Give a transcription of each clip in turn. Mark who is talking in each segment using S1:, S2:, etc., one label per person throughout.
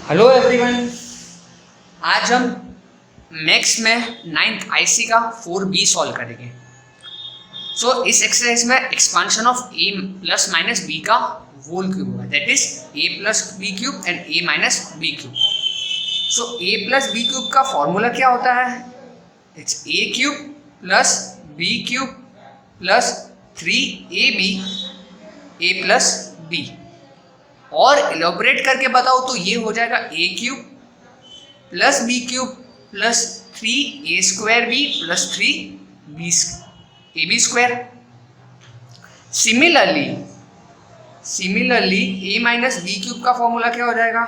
S1: Hello everyone. आज हम maths में 9th आईसी का 4b सॉल्व करेंगे। इस एक्सरसाइज में expansion of a plus minus b का होल क्यूब हुआ, that is a plus B cube and a minus B cube. a plus B cube का फॉर्मूला क्या होता है? It's a cube plus b cube plus 3ab a plus b। और elaborate करके बताओ तो ये हो जाएगा a cube plus B cube plus 3a square B plus 3ab square. Similarly a minus B cube का फॉर्मूला क्या हो जाएगा?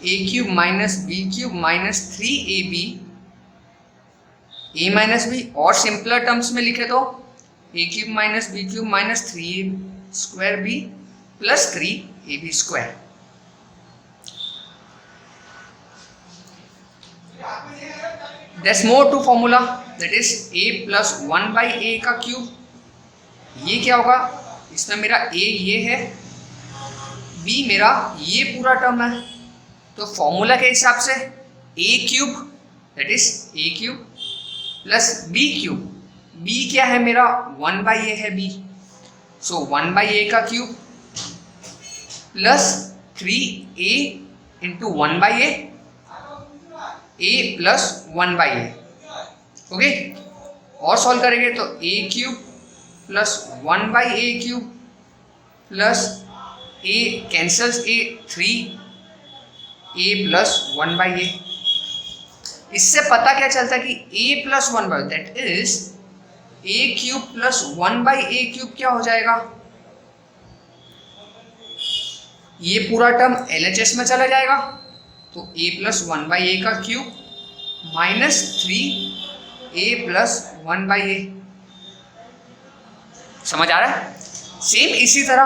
S1: a cube minus B cube minus 3ab a minus B, और सिंपलर टर्म्स में लिखे तो a cube minus B cube minus 3a square B plus 3ab square. There's more to formula, that is a plus 1 by a का cube. ये क्या होगा? इसमें मेरा a ये है, b मेरा ये पूरा टर्म है, तो फॉर्मूला के हिसाब से a cube that is a cube plus b cube, b क्या है मेरा 1 by a है b, सो 1 by a का cube plus 3a into 1 by a plus 1 by a। Okay, और सॉल्व करेंगे तो a cube plus 1 by a cube plus a cancels a 3a plus 1 by a। इससे पता क्या चलता है कि a plus 1 by that is a cube plus 1 by a cube क्या हो जाएगा? ये पूरा टर्म LHS में चला जाएगा, तो a प्लस 1 by a का cube minus 3a plus 1 by a। समझ आ रहा है? सेम इसी तरह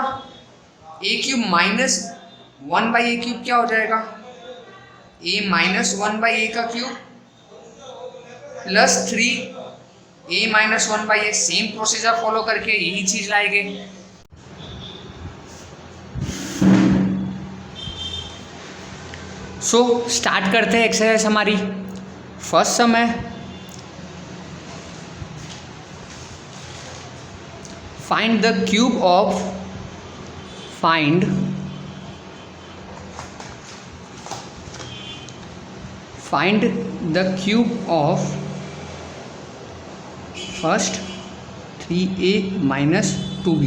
S1: a cube minus 1 by a cube क्या हो जाएगा? a माइनस 1 by a का cube plus 3a minus 1 by a। Same procedure follow करके यही चीज लाएंगे। स्टार्ट करते हैं एक्सरसाइज हमारी। फर्स्ट सम है find the cube of find the cube of first 3a minus 2b।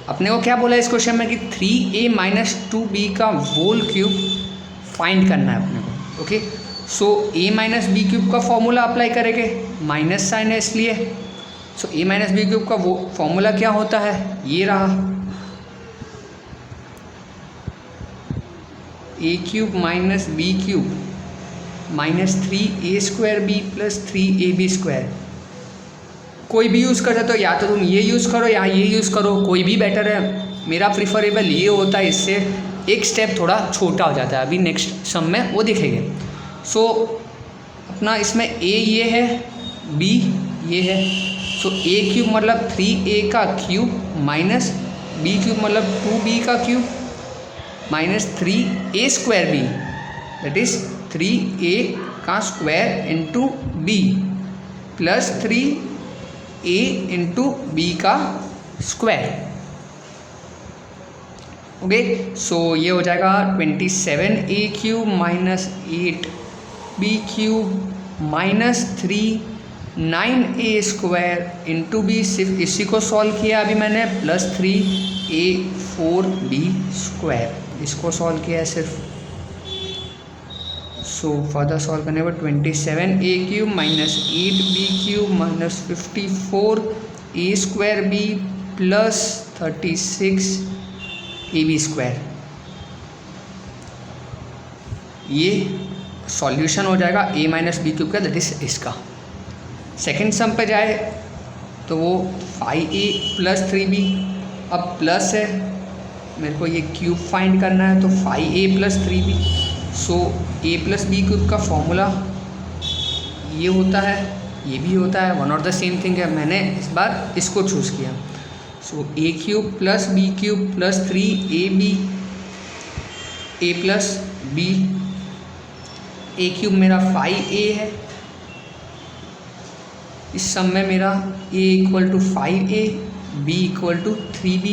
S1: अपने को क्या बोला इस क्वेश्चन में कि 3a माइनस 2b का होल क्यूब फाइंड करना है अपने को। Okay, a minus B cube का फॉर्मूला अप्लाई करेंगे, माइनस साइन है इसलिए। a माइनस बी क्यूब का वो फॉर्मूला क्या होता है? ये रहा, a cube minus B cube minus 3a square B plus 3ab square. कोई भी यूज़ कर सकते हो, या तो तुम ये यूज़ करो या ये यूज़ करो, कोई भी बेटर है। मेरा प्रिफरेबल ये होता है, इससे एक स्टेप थोड़ा छोटा हो जाता है। अभी नेक्स्ट सम में वो दिखेंगे। अपना इसमें a ये है, b ये है, a क्यूब मतलब 3a का क्यूब माइनस b क्यूब मतलब 2b का cube minus 3a square b, that is 3a का square into b plus 3a into B का स्क्वायर। ओके, ये हो जाएगा 27a cube minus 8b cube minus 9a square into B. सिर्फ इसी को सॉल्व किया अभी मैंने, प्लस 3a 4b स्क्वायर, इसको सॉल्व किया है सिर्फ। फर्दर सॉल्व करने पर 27a cube minus 8b cube minus 54a square b plus 36ab square. ये सॉल्यूशन हो जाएगा a माइनस बी क्यूब का, दैट इज इसका। सेकेंड सम पे जाए तो वो 5a प्लस 3b, अब प्लस है, मेरे को ये क्यूब फाइंड करना है, तो 5a plus 3b। a plus B cube का फॉर्मूला ये होता है, ये भी होता है, वन और द सेम थिंग है। मैंने इस बार इसको चूज़ किया। So a cube plus B cube plus 3ab a plus B, a cube मेरा 5a है, इस सम में मेरा a equal to 5a, b equal to 3b,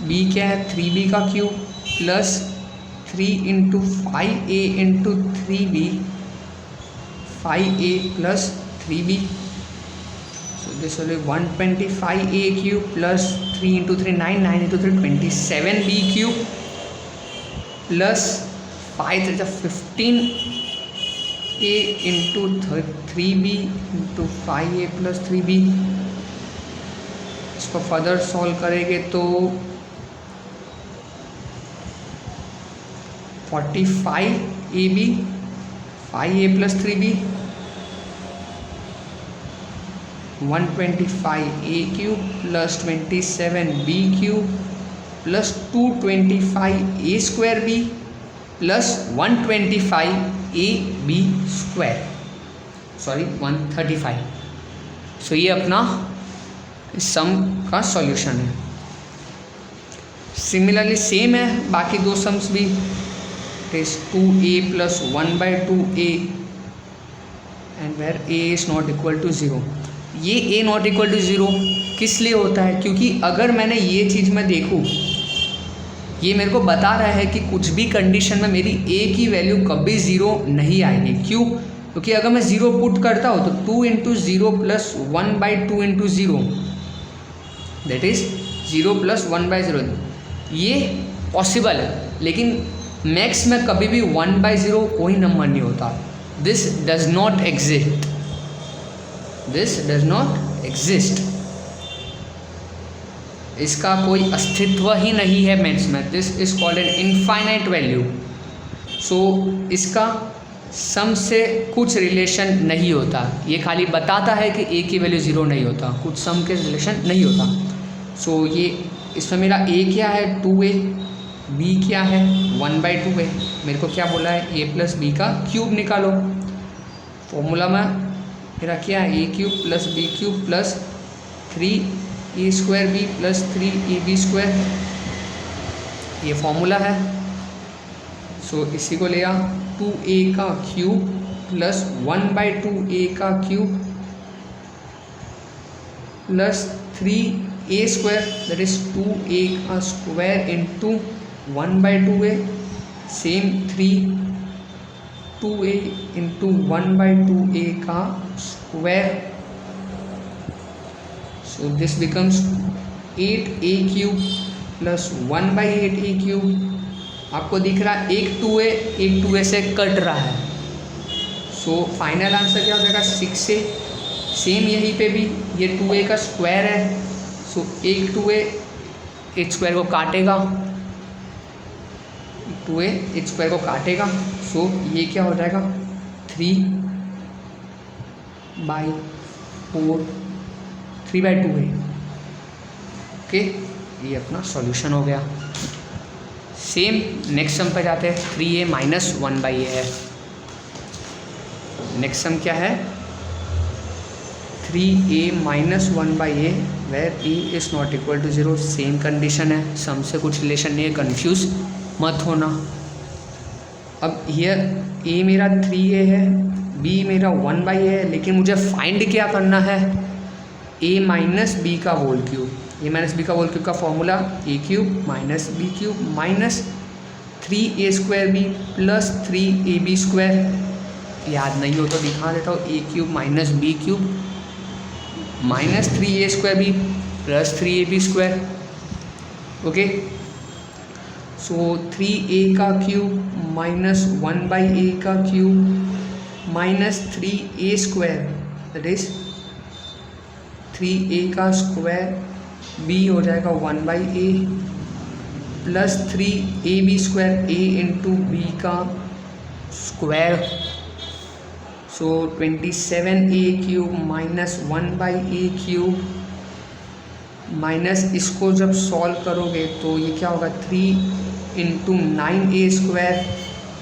S1: b क्या है 3b का cube plus 3 into 5a into 3b, 5a plus 3b, so this will be 125a cube plus 3 into 3 9, 9 into 3 27b cube plus 5 15a into 3b into 5a plus 3b। इसको further solve करेंगे तो 45ab 5a plus 3b 125a cube plus 27b cube plus 225a square b plus 125ab square, sorry 135। सो ये अपना सम का solution है। Similarly same है बाकी दो सम्स भी, is 2a plus 1/2a and where a is not equal to 0। ये a not equal to 0 किस लिए होता है? क्योंकि अगर मैंने ये चीज़ में देखूँ, ये मेरे को बता रहा है कि कुछ भी कंडीशन में मेरी a की वैल्यू कभी 0 नहीं आएगी। क्यों? क्योंकि अगर मैं 0 पुट करता हूँ तो 2 into 0 plus 1/2 into 0 that is 0 plus 1/0, ये पॉसिबल है। लेकिन मैक्स में कभी भी 1/0 कोई नंबर नहीं होता। This does not exist, this does not exist, इसका कोई अस्तित्व ही नहीं है मैथ्स में। This is called an infinite value. So इसका सम से कुछ रिलेशन नहीं होता, ये खाली बताता है कि a की वैल्यू 0 नहीं होता, कुछ सम के रिलेशन नहीं होता। सो ये इसमें मेरा a क्या है 2a, b क्या है 1/2 है। मेरे को क्या बोला है a प्लस बी का क्यूब निकालो। फॉर्मूला में मेरा क्या है a cube plus b cube plus 3a square b plus 3ab square, ये फॉर्मूला है। सो इसी को लिया 2a का क्यूब प्लस 1/2a का cube plus 3a square that is 2a का square into 1/2a, same 2a into 1/2a का square. So this becomes 8a cube plus 1/8a cube. आपको दिख रहा है एक 2a से कट रहा है। सो फाइनल आंसर क्या हो जाएगा 6a। सेम यहीं पे भी ये 2a का स्क्वायर है। सो एक 2a एक स्क्वायर को काटेगा, 2a एक स्क्वायर को काटेगा। सो ये क्या हो जाएगा 3/2 है। ओके, ये अपना सॉल्यूशन हो गया। सेम नेक्स्ट सम पे जाते हैं। 3a माइनस 1/a है। नेक्स्ट सम क्या है 3a minus 1/a where a is not equal to 0। Same condition है, सम से कुछ रिलेशन नहीं है, कंफ्यूज मत होना। अब हियर a मेरा 3a है, b मेरा 1/a है, लेकिन मुझे फाइंड क्या करना है a माइनस बी का whole cube. a minus B का होल क्यूब का formula a cube minus B cube minus 3a square b plus 3ab square. याद नहीं हो तो दिखा देता हूँ, a cube minus B cube minus 3a square b plus 3ab square. Okay, so 3a का क्यूब माइनस 1/a का cube minus 3a square that is 3a का स्क्वायर, b हो जाएगा 1/a plus 3ab square a into B का square. So 27a cube minus 1/a cube minus इसको जब solve करोगे तो ये क्या होगा 3 into 9a square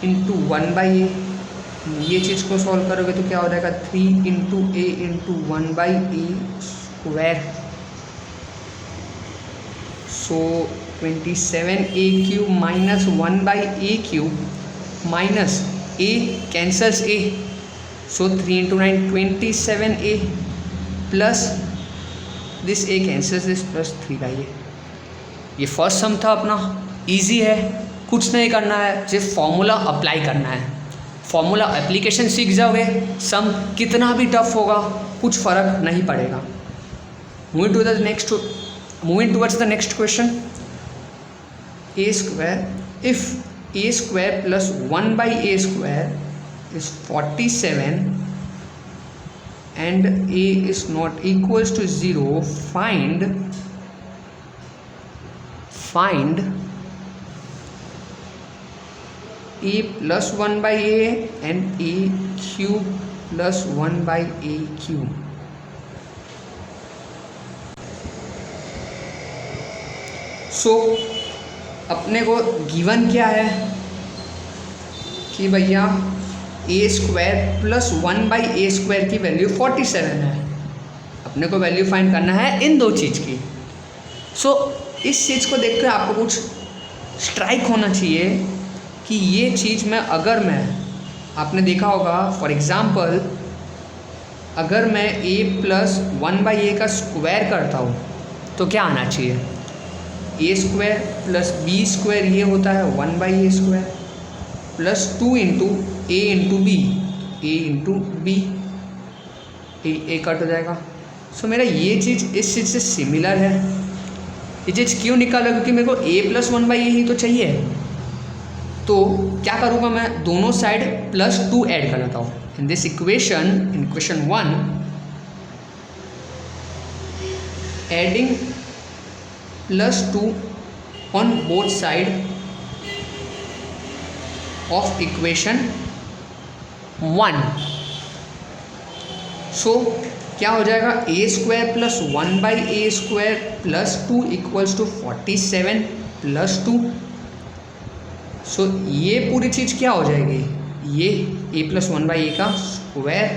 S1: into 1/a। ये चीज़ को सॉल्व करोगे तो क्या हो जाएगा 3 into a into 1/a square. So 27a³ minus 1/a³ minus a cancels a, so 3 × 9 27a plus this a cancels this plus 3/a। ये फर्स्ट सम था अपना, इजी है, कुछ नहीं करना है, सिर्फ फॉर्मूला अप्लाई करना है। फॉर्मूला एप्लीकेशन सीख जाओगे, सम कितना भी टफ होगा कुछ फर्क नहीं पड़ेगा। Moving towards the next question. a square if a square plus 1/a square is 47 and a is not equals to 0, find a plus 1/a and a cube plus 1/a³। सो अपने को गिवन क्या है कि भैया a square plus 1/a square की value 47 है। अपने को वैल्यू फाइंड करना है इन दो चीज़ की। सो इस चीज़ को देखकर आपको कुछ स्ट्राइक होना चाहिए कि ये चीज़ में अगर मैं, आपने देखा होगा फॉर एग्ज़ाम्पल, अगर मैं a प्लस 1/a का स्क्वायर करता हूँ तो क्या आना चाहिए, a square plus b square, ये होता है 1/a square plus 2 × a × b, a cut हो जाएगा। सो मेरा ये चीज़ इस चीज़ से सिमिलर है। ये चीज़ क्यों निकाला, क्योंकि मेरे को a प्लस 1/a ही तो चाहिए। तो क्या करूँगा मैं, दोनों साइड प्लस 2 ऐड कर लेता हूँ। In this equation, in equation 1, adding plus 2 on both side of equation 1। So क्या हो जाएगा, a square plus 1/a square plus 2 equals to 47 plus 2। So ये पूरी चीज़ क्या हो जाएगी, ये a प्लस 1/a का स्क्वायर,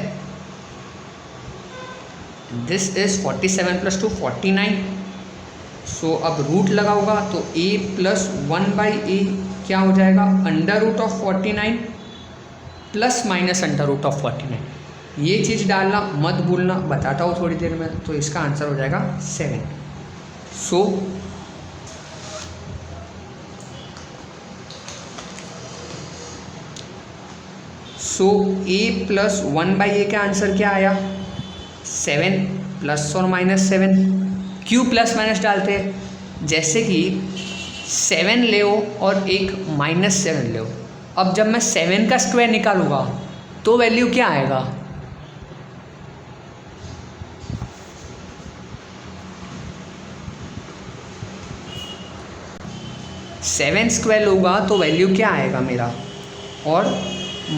S1: दिस इज 47 प्लस 2 49। सो अब रूट लगाऊंगा तो a प्लस 1/a क्या हो जाएगा, √49 प्लस माइनस √49। ये चीज़ डालना मत भूलना, बताता हूँ थोड़ी देर में। तो इसका आंसर हो जाएगा 7। सो a प्लस 1/a का आंसर क्या आया, 7 प्लस और माइनस 7। क्यों प्लस माइनस डालते हैं, जैसे कि 7 ले और एक -7 ले। अब जब मैं 7 का स्क्वायर निकालूंगा तो वैल्यू क्या आएगा, 7 स्क्वायर लूँगा तो वैल्यू क्या आएगा मेरा, और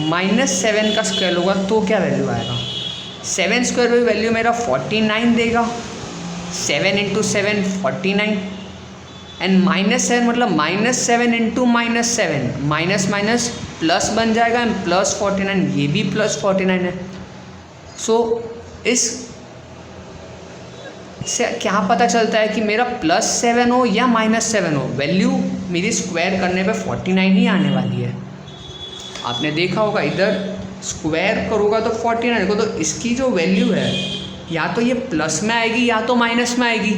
S1: -7 का स्क्वायर लूँगा तो क्या वैल्यू आएगा। 7 स्क्वायर वही वैल्यू मेरा 49 देगा, 7 × 7 49, एंड -7 मतलब -7 × -7, माइनस माइनस प्लस बन जाएगा, एंड प्लस 49, ये भी प्लस 49 है। सो इस से क्या पता चलता है कि मेरा +7 हो या -7 हो, वैल्यू मेरी स्क्वायर करने पे 49 ही आने वाली है। आपने देखा होगा इधर स्क्वायर करूँगा तो 49 को, तो इसकी जो वैल्यू है या तो ये प्लस में आएगी या तो माइनस में आएगी।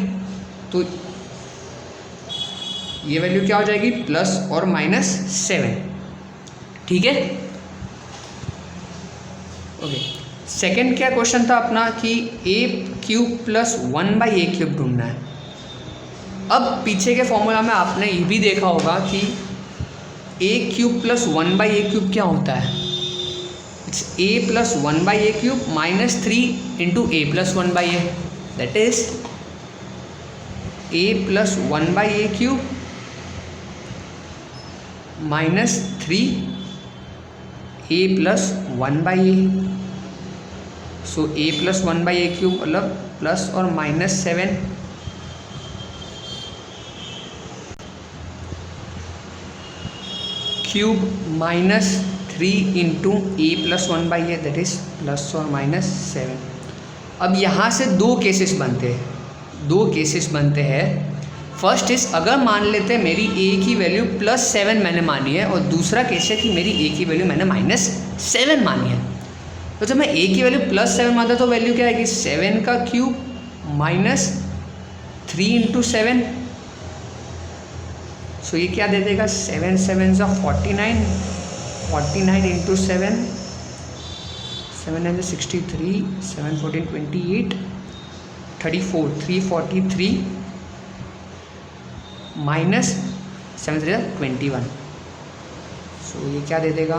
S1: तो ये वैल्यू क्या हो जाएगी, प्लस और -7। ठीक है, ओके। सेकंड क्या क्वेश्चन था अपना कि a³ प्लस 1/a³ ढूंढना है। अब पीछे के फॉर्मूला में आपने ये भी देखा होगा कि a³ प्लस 1/a³ क्या होता है, it's a plus 1/a³ -3 × a plus 1/a, that is a plus 1/a³ -3 a plus 1/a। So a plus 1/a³ मतलब प्लस और -7, cube -3 × a plus 1/a, that is plus और -7। अब यहाँ से दो केसेस बनते हैं, फर्स्ट इज, अगर मान लेते हैं मेरी ए की वैल्यू +7 मैंने मानी है और दूसरा केस है कि मेरी ए की वैल्यू मैंने -7 मानी है। तो जब मैं ए की वैल्यू +7 मानता तो वैल्यू क्या आएगी, 7 का क्यूब -3 × 7। सो ये क्या दे देगा, 7 7 × 49, 49 × 7, 7 9 63, 7 14 28, 34, 343 -7 3 21। सो ये क्या दे देगा,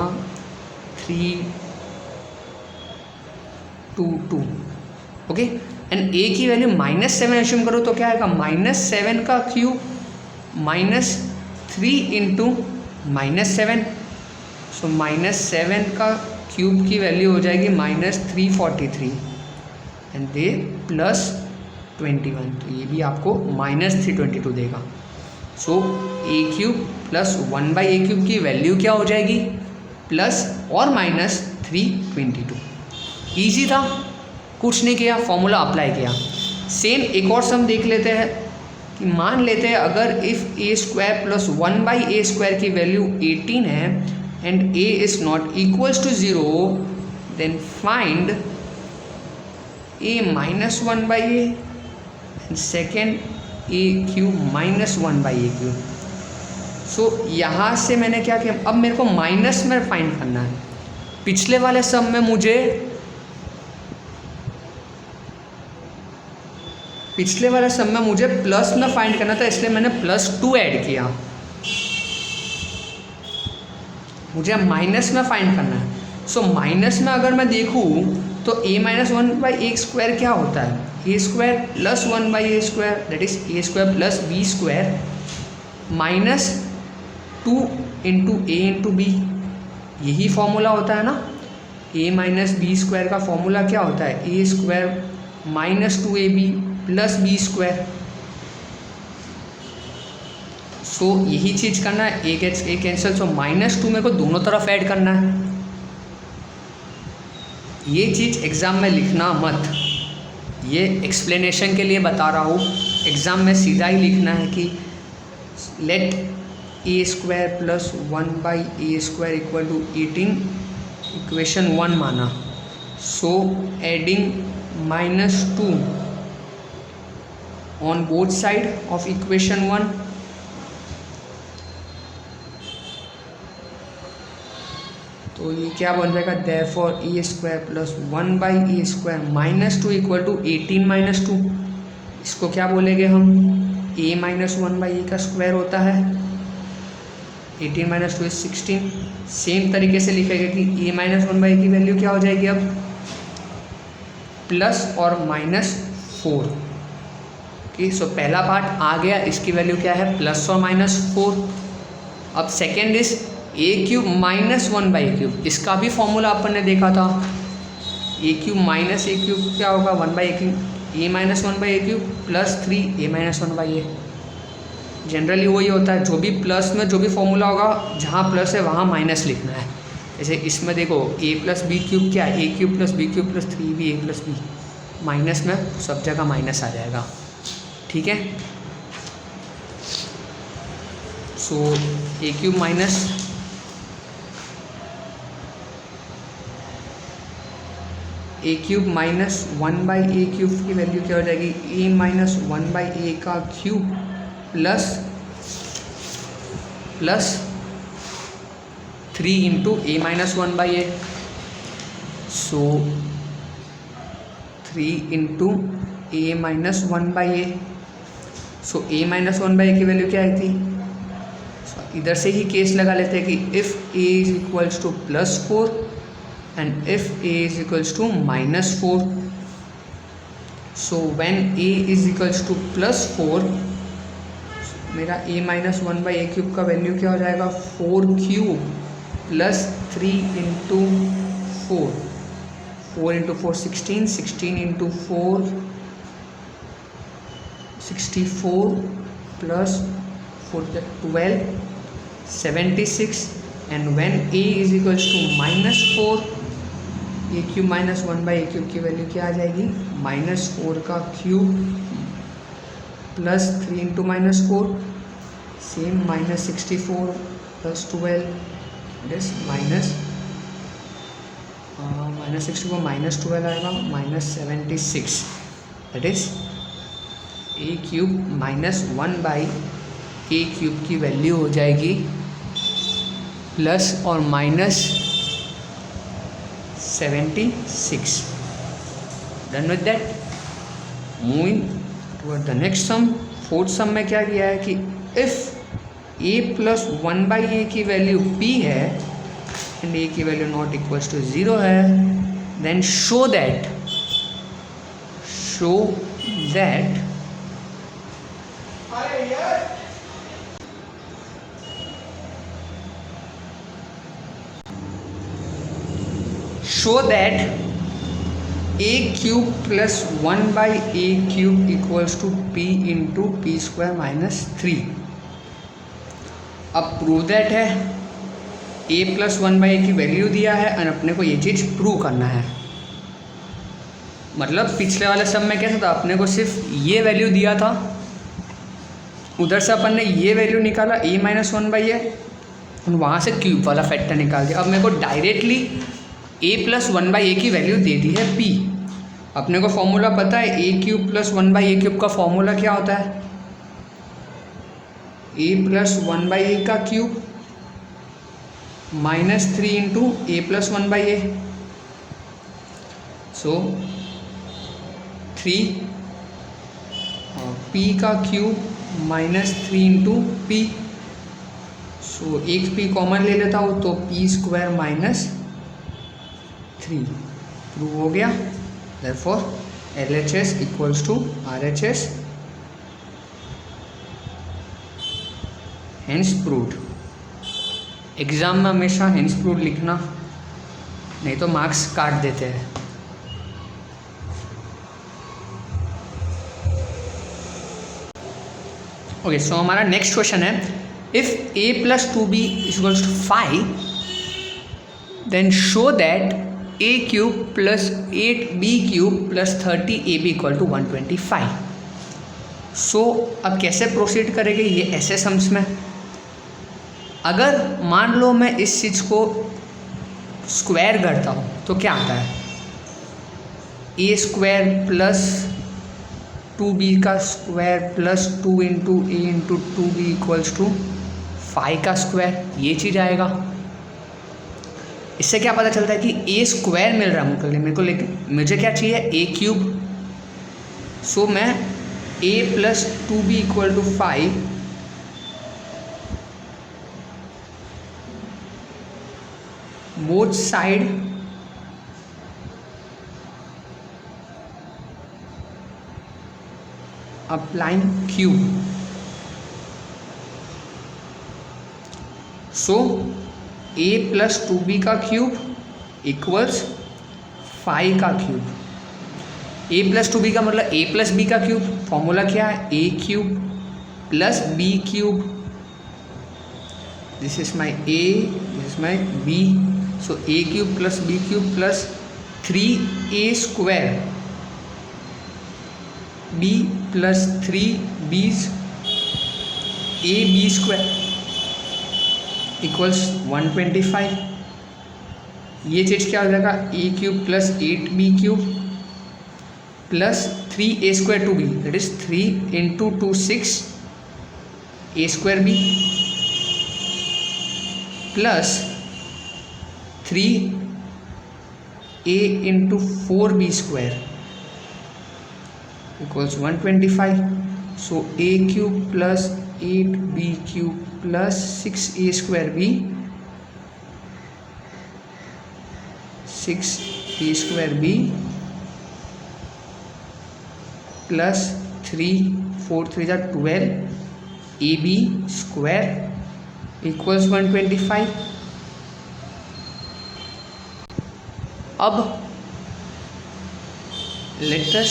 S1: 322। ओके, एंड ए की वैल्यू -7 एज्यूम करो तो क्या आएगा, -7 का क्यूब -3 × -7। सो -7 का क्यूब की वैल्यू हो जाएगी -343 एंड दे +21। तो ये भी आपको -322 देगा। सो ए क्यूब +1/a³ की वैल्यू क्या हो जाएगी, प्लस और -322। ईजी था, कुछ नहीं किया, फॉर्मूला अप्लाई किया। सेम एक और सम देख लेते हैं कि मान लेते हैं अगर इफ़ a² + 1/a² की वैल्यू 18 है and a is not equals to 0, then find a -1/a and second a³ -1/a³। So यहाँ से मैंने क्या किया, अब मेरे को माइनस में फाइंड करना है। पिछले वाले सम में मुझे प्लस में फाइंड करना था, इसलिए मैंने +2 ऐड किया। मुझे माइनस में फाइंड करना है। सो माइनस में अगर मैं देखूँ तो a -1/a² क्या होता है, a² + 1/a², that is a² + b² -2 × a × b। यही फॉर्मूला होता है ना, a - b² का फॉर्मूला क्या होता है, a² -2ab + b²। सो यही चीज़ करना है, a कैंसिल, सो -2 मेरे को दोनों तरफ ऐड करना है। ये चीज़ एग्ज़ाम में लिखना मत, ये एक्सप्लेनेशन के लिए बता रहा हूँ। एग्ज़ाम में सीधा ही लिखना है कि लेट a² + 1/a² = 18, इक्वेशन 1 माना। So adding -2 on both side of equation 1। तो ये क्या बन जाएगा, देयरफॉर a² + 1/a² -2 = 18 - 2। इसको क्या बोलेंगे हम, a - 1/a का स्क्वायर होता है, 18 - 2 = 16। सेम तरीके से लिखेंगे कि a - 1/a की वैल्यू क्या हो जाएगी, अब प्लस और -4। ओके, सो पहला पार्ट आ गया, इसकी वैल्यू क्या है, प्लस और -4। अब सेकेंड इज a³ - 1/a³। इसका भी फॉर्मूला अपन ने देखा था, a³ - a³ क्या होगा, 1/a³, a - 1/a³ + 3a - 1/a। Generally वही होता है, जो भी प्लस में जो भी फॉर्मूला होगा, जहाँ प्लस है वहाँ माइनस लिखना है। जैसे इसमें देखो a + b³ क्या है, a³ + b³ + 3b a + b, minus में सब जगह माइनस आ जाएगा। ठीक है, सो a³ - 1/a³ की वैल्यू क्या हो जाएगी, a - 1/a का cube plus 3 × a - 1/a। So 3 × a - 1/a। So a - 1/a की वैल्यू क्या आई थी, इधर से ही केस लगा लेते हैं कि if a = +4 and if a is equals to -4, so when a is equals to +4, मेरा a - 1/a³ का वैल्यू क्या हो जाएगा, 4³ + 3 × 4, 4 × 4 16, 16 × 4 64 + 4 12 76, and when a is equals to -4, a³ - 1/a³ की वैल्यू क्या आ जाएगी, -4 का cube plus 3 into -4 same -64 plus 12 this -64 -12 आएगा -76 that is a cube -1/a cube की वैल्यू हो जाएगी प्लस और -76। Done with that. Moving toward the next sum. Fourth सम में क्या किया है कि इफ़ a + 1/a की वैल्यू p है एंड a की वैल्यू नॉट इक्वल्स टू 0 है, then show that a cube plus 1/a cube equals to p into p² -3। अब प्रूव दैट है, a + 1/a की वैल्यू दिया है और अपने को ये चीज़ प्रूव करना है। मतलब पिछले वाले सब में कैसा था, अपने को सिर्फ ये वैल्यू दिया था, उधर से अपन ने ये वैल्यू निकाला a - 1/a और वहाँ से क्यूब वाला फैक्टर निकाल दिया। अब मेरे को डायरेक्टली a + 1/a की वैल्यू दे दी है p। अपने को फॉर्मूला पता है, a क्यूब + 1/a क्यूब का फॉर्मूला क्या होता है, a + 1/a का cube -3 into a + 1/a। So 3 p का क्यूब -3 इंटू p। सो एक p कॉमन ले लेता हूँ तो p² -3 प्रूव हो गया। Therefore LHS equals to RHS, hence proved. Exam में हमेशा हेंस प्रूव्ड लिखना, नहीं तो मार्क्स काट देते हैं। ओके, सो हमारा नेक्स्ट क्वेश्चन है, if a + 2b = 5 then show that a cube + 8b cube + 30ab = 125। So अब कैसे प्रोसीड करेंगे ये ऐसे सम्स में। अगर मान लो मैं इस चीज़ को स्क्वायर करता हूँ तो क्या आता है, a² + 2b का square plus 2 into a into 2b equals to 5 का स्क्वायर, ये चीज़ आएगा। इससे क्या पता चलता है कि a² मिल रहा है मेरे को, लेकिन मुझे क्या चाहिए, a क्यूब। सो मैं a + 2b = 5 both side applying cube. So a + 2b का क्यूब इक्वल्स 5 का क्यूब। a + 2b का मतलब a + b का क्यूब। फॉर्मूला क्या है, a cube + b cube. This is my a, this is my b। So a cube + b cube + 3a² b + 3b's ab² equals 125। ये चीज़ क्या हो जाएगा, a cube + 8b cube + 3a² 2b, that is 3 into 2 6 a² b plus 3a into 4b² equals 125। So a cube + 8b cube + 6a² b 6a² b plus 3 4 3 12 ab² equals 125। अब let us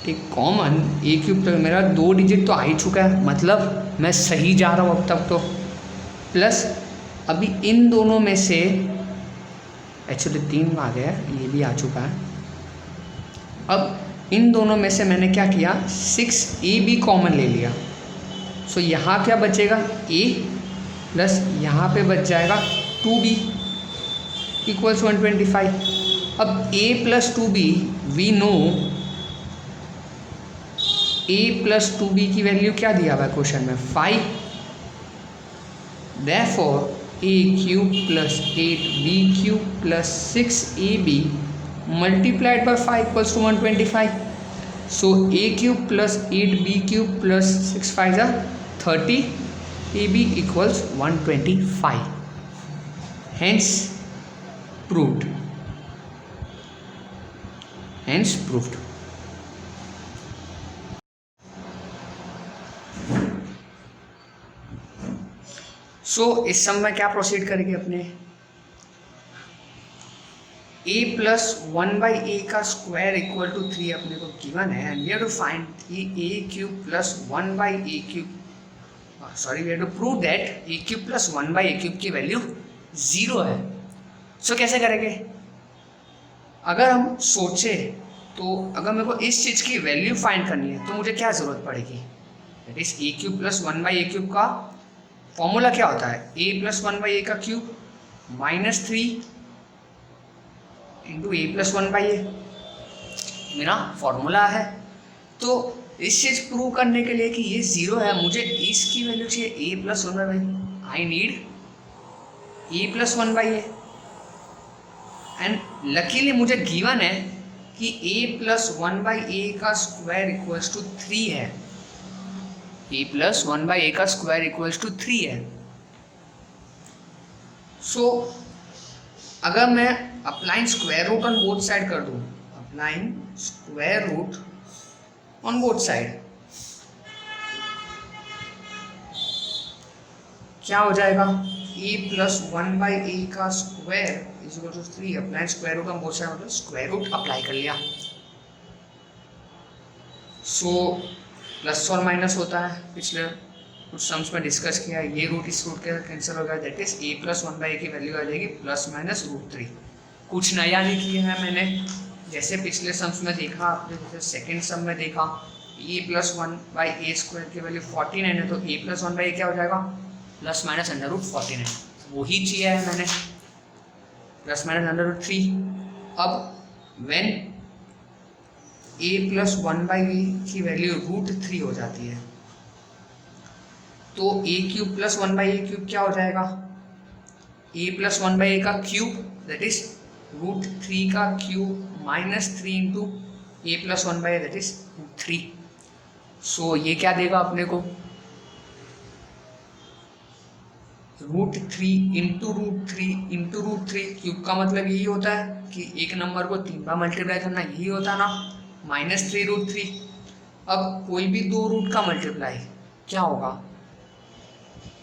S1: take common a cube तक मेरा 2 digit तो आ ही चुका है, मतलब मैं सही जा रहा हूँ अब तक तो। प्लस अभी इन दोनों में से एक्चुअली 3 आ गया है, ये भी आ चुका है। अब इन दोनों में से मैंने क्या किया, 6ab कॉमन ले लिया। सो यहाँ क्या बचेगा, a प्लस यहाँ पे बच जाएगा 2b इक्वल्स 125। अब a plus 2b we know a plus 2b की वैल्यू क्या दिया हुआ है क्वेश्चन में, 5। Therefore a cube plus 8b cube plus 6ab multiplied by 5 equals to 125. So a cube plus 8b cube plus 6 5 are 30, ab equals 125. Hence proved. Hence proved. सो इस sum में क्या proceed करेंगे अपने, a प्लस 1/a का square equal to 3 अपने को given है and we have to find a cube plus 1/a cube, sorry we have to prove that a cube plus 1/a cube की वैल्यू 0 है। सो कैसे करेंगे, अगर हम सोचे तो अगर मेरे को इस चीज़ की वैल्यू फाइंड करनी है तो मुझे क्या ज़रूरत पड़ेगी, that is a cube plus 1/a cube का फॉर्मूला क्या होता है, a प्लस 1/a का cube minus 3 into a plus 1/a मेरा फॉर्मूला है। तो इस चीज़ प्रूव करने के लिए कि ये 0 है, मुझे इसकी वैल्यू चाहिए a plus 1/a। I need a plus 1/a and luckily मुझे गिवन है कि a प्लस 1/a का स्क्वायर इक्वल्स टू 3 है, a प्लस 1/a का स्क्वायर इक्वल्स टू 3 है। सो अगर मैं applying square root on both side कर दूं, applying square root on both side, क्या हो जाएगा, a प्लस 1/a का square is equal to 3, applying square root on both side मतलब स्क्वायर रूट अप्लाई कर लिया। सो प्लस और माइनस होता है, पिछले कुछ सम्स में डिस्कस किया, ये रूट इस रूट के साथ कैंसिल हो गया, that is a plus 1/a की वैल्यू आ जाएगी प्लस माइनस √3। कुछ नया नहीं किया है मैंने, जैसे पिछले सम्स में देखा आपने, जैसे सेकेंड सम में देखा a प्लस 1/a स्क्वायर की वैल्यू 49 है, तो a प्लस 1/a क्या हो जाएगा, प्लस माइनस √49, वही चाहिए है मैंने, प्लस माइनस √3। अब व्हेन a प्लस 1/a की वैल्यू √3 हो जाती है तो a cube plus 1/a cube क्या हो जाएगा, a प्लस 1/a का क्यूब दैट इज √3 का cube minus 3 into a plus 1/a that is √3। सो ये क्या देगा अपने को, √3 इंटू √3 क्यूब का मतलब यही होता है कि एक नंबर को 3 बार मल्टीप्लाई करना, यही होता है ना, -3 √3। अब कोई भी दो रूट का मल्टीप्लाई क्या होगा,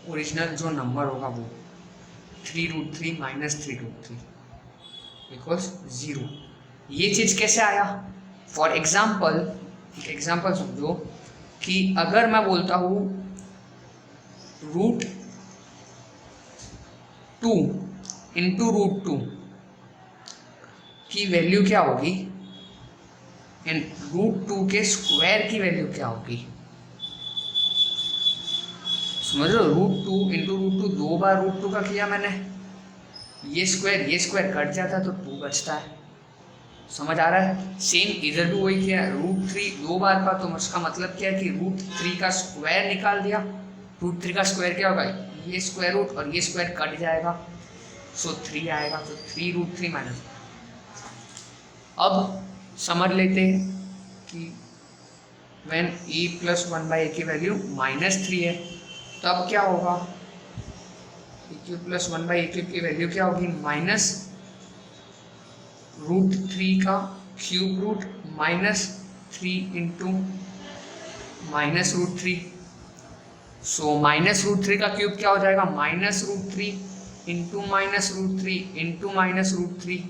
S1: ओरिजिनल जो नंबर होगा वो 3 √3 -3 √3 इक्वल्स 0। ये चीज़ कैसे आया, फॉर एग्जाम्पल एक एग्जाम्पल समझो कि अगर मैं बोलता हूँ √2 इंटू √2 की वैल्यू क्या होगी एंड √2 के स्क्वायर की वैल्यू क्या होगी, समझ लो, √2 इंटू √2 दो बार √2 का किया मैंने, ये स्क्वायर कट जाता है तो 2 बचता है, समझ आ रहा है। सेम इधर भी वही किया, √3 दो बार का, तो उसका मतलब क्या है कि √3 का स्क्वायर निकाल दिया, √3 का स्क्वायर क्या होगा, ये स्क्वायर रूट और ये स्क्वायर कट जाएगा, सो 3 आएगा, तो 3 √3 माइनस। अब समझ लेते हैं कि व्हेन a प्लस 1/a की वैल्यू -3 है तब क्या होगा, a cube plus 1/a cube की वैल्यू क्या होगी, माइनस √3 का क्यूब रूट -3 इंटू -√3। सो -√3 का क्यूब क्या हो जाएगा, -√3 इंटू -√3 इंटू -√3,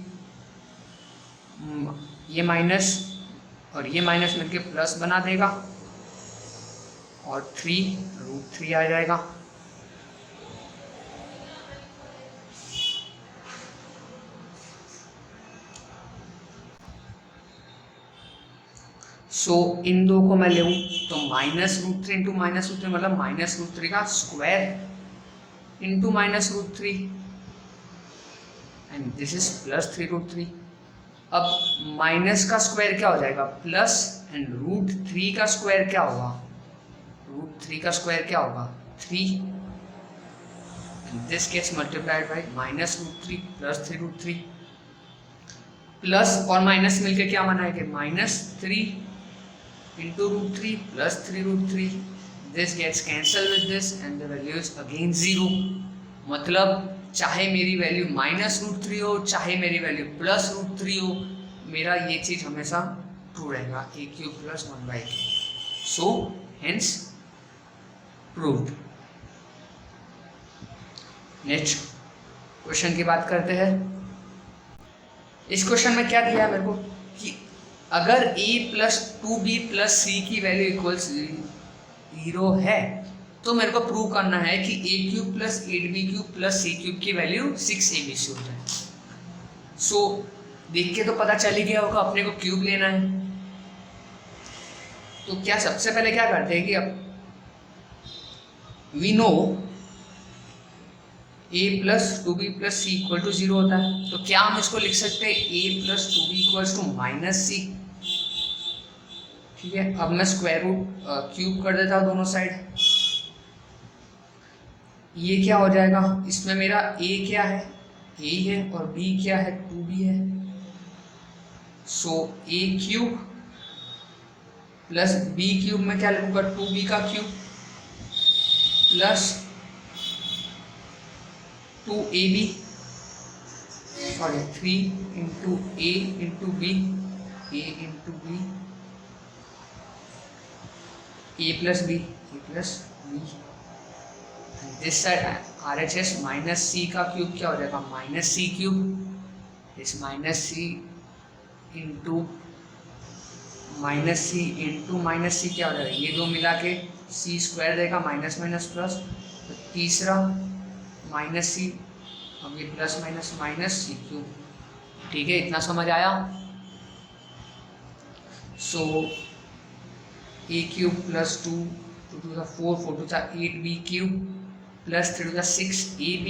S1: ये माइनस और ये माइनस मिलके प्लस बना देगा और 3 √3 आ जाएगा। सो इन दो को मैं लूँ तो -√3 इंटू -√3 मतलब -√3 का square into -√3 and this is +3√3। अब माइनस का स्क्वायर क्या हो जाएगा प्लस, एंड √3 का स्क्वायर क्या होगा, √3 का स्क्वायर क्या होगा 3, and this gets multiplied by -√3 + 3√3। Plus और माइनस मिलके क्या बनाएंगे -3 into √3 + 3√3। This gets cancel with this and the value is again 0। मतलब चाहे मेरी वैल्यू -√3 हो, चाहे मेरी वैल्यू +√3 हो, मेरा ये चीज हमेशा ट्रू रहेगा, a³ + 1/a। So hence proved. Next question की बात करते हैं। इस क्वेश्चन में क्या दिया है मेरे को कि अगर a + 2b + c की वैल्यू इक्वल्स 0 है तो मेरे को प्रूव करना है कि a³ + 8b³ + c³ की वैल्यू 6abc हो जाए। सो देख के तो पता चल ही गया होगा अपने को क्यूब लेना है। तो क्या सबसे पहले क्या करते हैं कि अब we know a + 2b + c = 0 होता है, तो क्या हम इसको लिख सकते हैं a + 2b = -c। ठीक है, अब मैं स्क्वायर रूट क्यूब कर देता हूँ दोनों साइड। ये क्या हो जाएगा, इसमें मेरा a क्या है, a है, और b क्या है, 2b है। सो a³ + b³ में क्या लिखूंगा 2b का cube plus 2ab, sorry 3 into a into b, a into b, a + b, a + b। This side RHS -c का क्यूब क्या हो जाएगा -c³, इस -c इंटू -c क्या हो जाएगा, ये दो मिला के c² देगा माइनस माइनस प्लस, तो तीसरा -c, अब ये प्लस माइनस -c³। ठीक है, इतना समझ आया। सो a³ + 2 2 to the 4 4 to the 8b³ + 3 to the 6ab,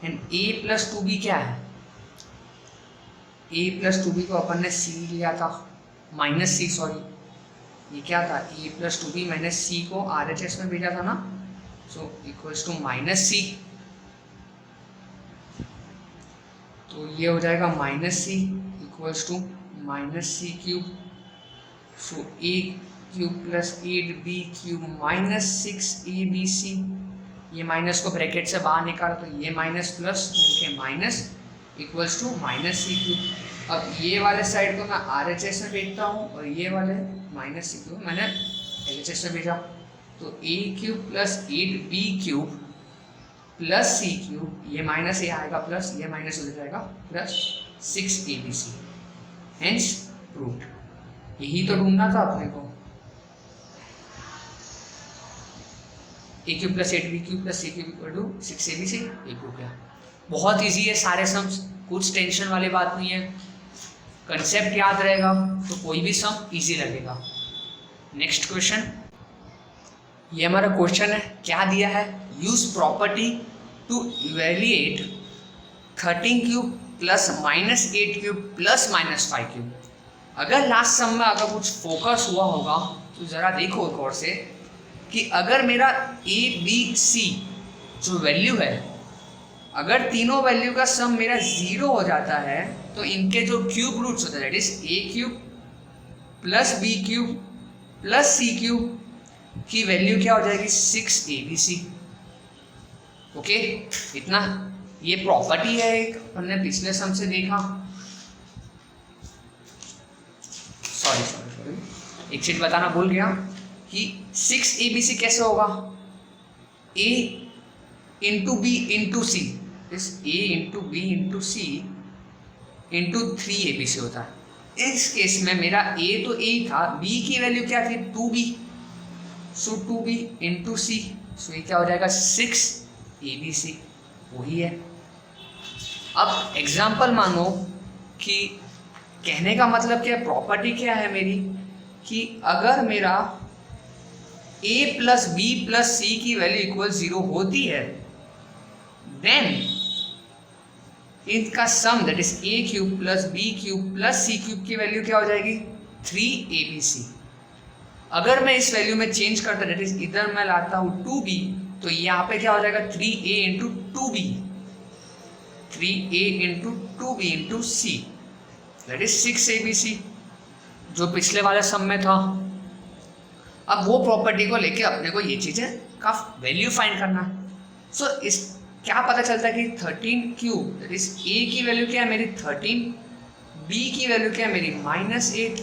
S1: and a + 2b क्या है, a + 2b को अपन ने c लिया था -c, सॉरी ये क्या था a + 2b - c को RHS में भेजा था ना, सो इक्वल्स टू -c। तो ये हो जाएगा -c equals to -c³। So a³ + 8b³ -6abc, ये माइनस को ब्रैकेट से बाहर निकालो तो ये माइनस प्लस मिलके माइनस इक्वल्स टू -c³। अब ये वाले साइड को मैं RHS में भेजता हूँ और ये वाले -c³ मैंने LHS में भेजा, तो a³ + 8b³ + c³, ये माइनस ये आएगा प्लस, ये माइनस हो जाएगा प्लस 6abc। Hence proved. यही तो ढूंढना था अपने को, a³ + 8b³ + c³ = 6abc। ये प्रूव किया। बहुत इजी है सारे सम्स, कुछ टेंशन वाली बात नहीं है, कंसेप्ट याद रहेगा तो कोई भी सम इजी लगेगा। नेक्स्ट क्वेश्चन, ये हमारा क्वेश्चन है, क्या दिया है, यूज प्रॉपर्टी टू इवैल्यूएट 13³ + -8³ + -5³। अगर लास्ट सम में अगर कुछ फोकस हुआ होगा तो ज़रा देखो एक और से कि अगर मेरा a b c जो वैल्यू है, अगर तीनों वैल्यू का सम मेरा 0 हो जाता है तो इनके जो क्यूब रूट्स होते हैं that is a³ + b³ + c³ की वैल्यू क्या हो जाएगी 6abc। ओके, इतना ये प्रॉपर्टी है एक, हमने पिछले सम से देखा। सॉरी एक चीज बताना भूल गया कि 6abc कैसे होगा, a into b into c, इस a into b into c into 3abc होता है। इस केस में मेरा a तो a था, b की वैल्यू क्या थी 2b, सो 2b इंटू c, सो ये क्या हो जाएगा 6abc, वही है। अब एग्जाम्पल मानो कि कहने का मतलब क्या है, प्रॉपर्टी क्या है मेरी कि अगर मेरा a plus B plus c की वैल्यू इक्वल 0 होती है, देन इनका sum that is a cube plus B cube plus C cube की वैल्यू क्या हो जाएगी 3abc। अगर मैं इस वैल्यू में चेंज करता दैट इज इधर मैं लाता हूँ 2b, तो यहाँ पे क्या हो जाएगा 3a into 2b, 3a into 2b into c that is 6abc, जो पिछले वाले सम में था। अब वो प्रॉपर्टी को लेके अपने को ये चीज़ें का वैल्यू फाइंड करना है। सो इस क्या पता चलता है कि 13 क्यूब दैट इज a की वैल्यू क्या है मेरी 13, b की वैल्यू क्या है मेरी -8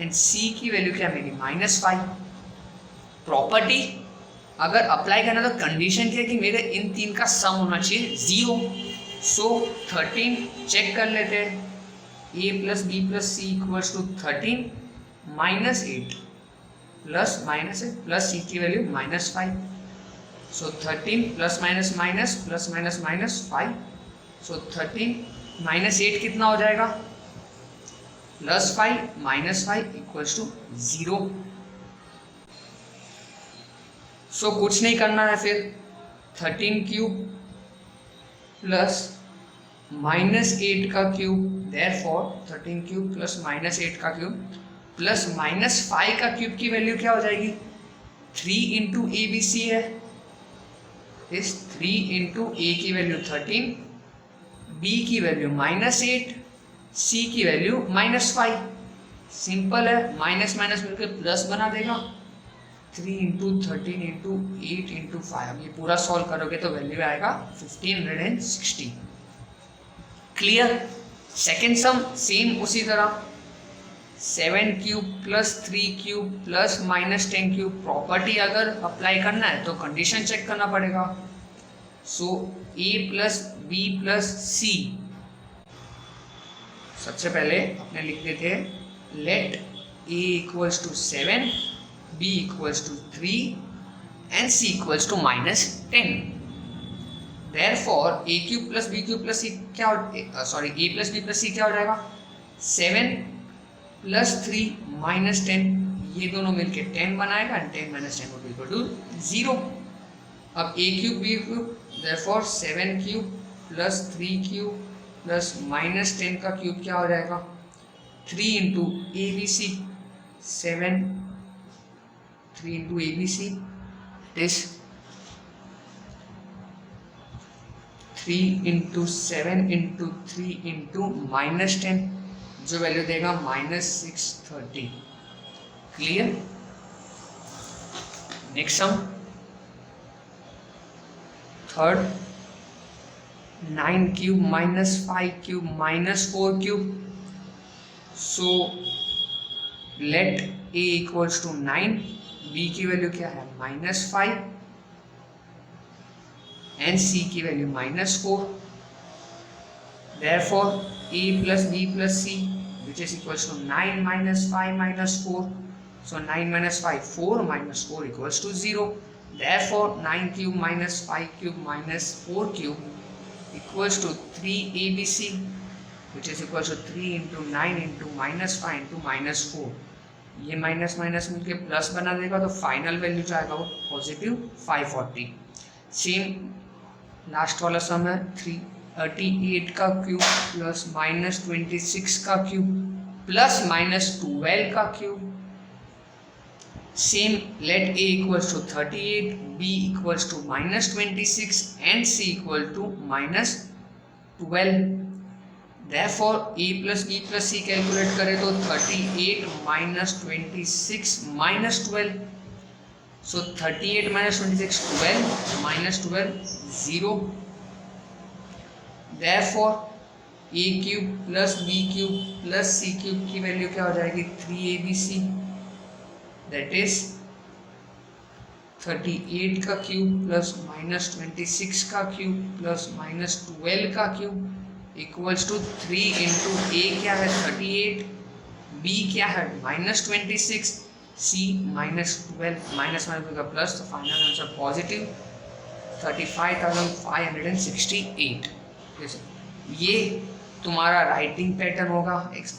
S1: एंड c की वैल्यू क्या है मेरी -5। प्रॉपर्टी अगर अप्लाई करना तो कंडीशन क्या है कि मेरे इन तीन का सम होना चाहिए 0। सो 13 चेक कर लेते हैं, a plus B plus C equals to 13 -8 plus -8 plus c की value -5। So 13 plus minus minus plus minus minus 5, so 13 -8 कितना हो जाएगा +5 -5 इक्वल्स टू 0। सो कुछ नहीं करना है फिर 13 क्यूब प्लस -8 का क्यूब, देयरफॉर 13 क्यूब प्लस -8 का क्यूब प्लस -5 का क्यूब की वैल्यू क्या हो जाएगी 3 इंटू ABC है, इस 3 इंटू ए की वैल्यू 13, बी की वैल्यू -8, सी की वैल्यू -5। सिंपल है, माइनस माइनस मिलकर प्लस बना देगा 3 इंटू 13 इंटू 8 इंटू 5। ये पूरा सॉल्व करोगे तो वैल्यू आएगा 1560। क्लियर। सेकेंड सम सेम उसी तरह 7 cube plus 3 cube plus -10 cube. Property अगर अप्लाई करना है तो कंडीशन चेक करना पड़ेगा। So a plus B plus c, सबसे पहले अपने लिख देते हैं let a equals to 7, b equals to 3 and c equals to -10। Therefore a cube plus B cube plus c क्या a plus B plus c क्या हो जाएगा 7 प्लस 3 -10, ये दोनों मिलके 10 बनाएगा and 10 - 10 would be equal to 0। अब a cube B cube, therefore 7 cube plus 3 cube plus -10 का क्यूब क्या हो जाएगा 3 into ABC, 7 3 into ABC is 3 into 7 into 3 into -10, जो वैल्यू देगा -630। Clear. Next sum third 9 cube -5 cube -4 cube. So let a equals to 9, b की value क्या है -5 and c की value -4। Therefore a plus b plus c which is equals to 9 minus 5 minus 4. So 9 minus 5 4 minus 4 equals to 0. Therefore 9 cube minus 5 cube minus 4 cube equals to 3abc, which is equals to 3 into 9 into -5 into -4। ये minus minus मिलके plus बना देगा तो final value जो आएगा वो positive 540। Same last वाला सम है 38 का क्यूब प्लस -26 का क्यूब प्लस -12 का cube. Same let a equals to 38, b equals to -26 and c equal to -12। Therefore a plus b plus c calculate करें तो 38 -26 -12। So 38 -26 12 -12 0। Therefore a cube plus B cube plus C cube की value क्या हो जाएगी 3abc, that is 38 का cube plus -26 का cube plus -12 का cube equals to 3 into ए क्या है 38, बी क्या है -26, सी -12 माइनस का प्लस, तो फाइनल आंसर पॉजिटिव 35,568। ये तुम्हारा राइटिंग पैटर्न होगा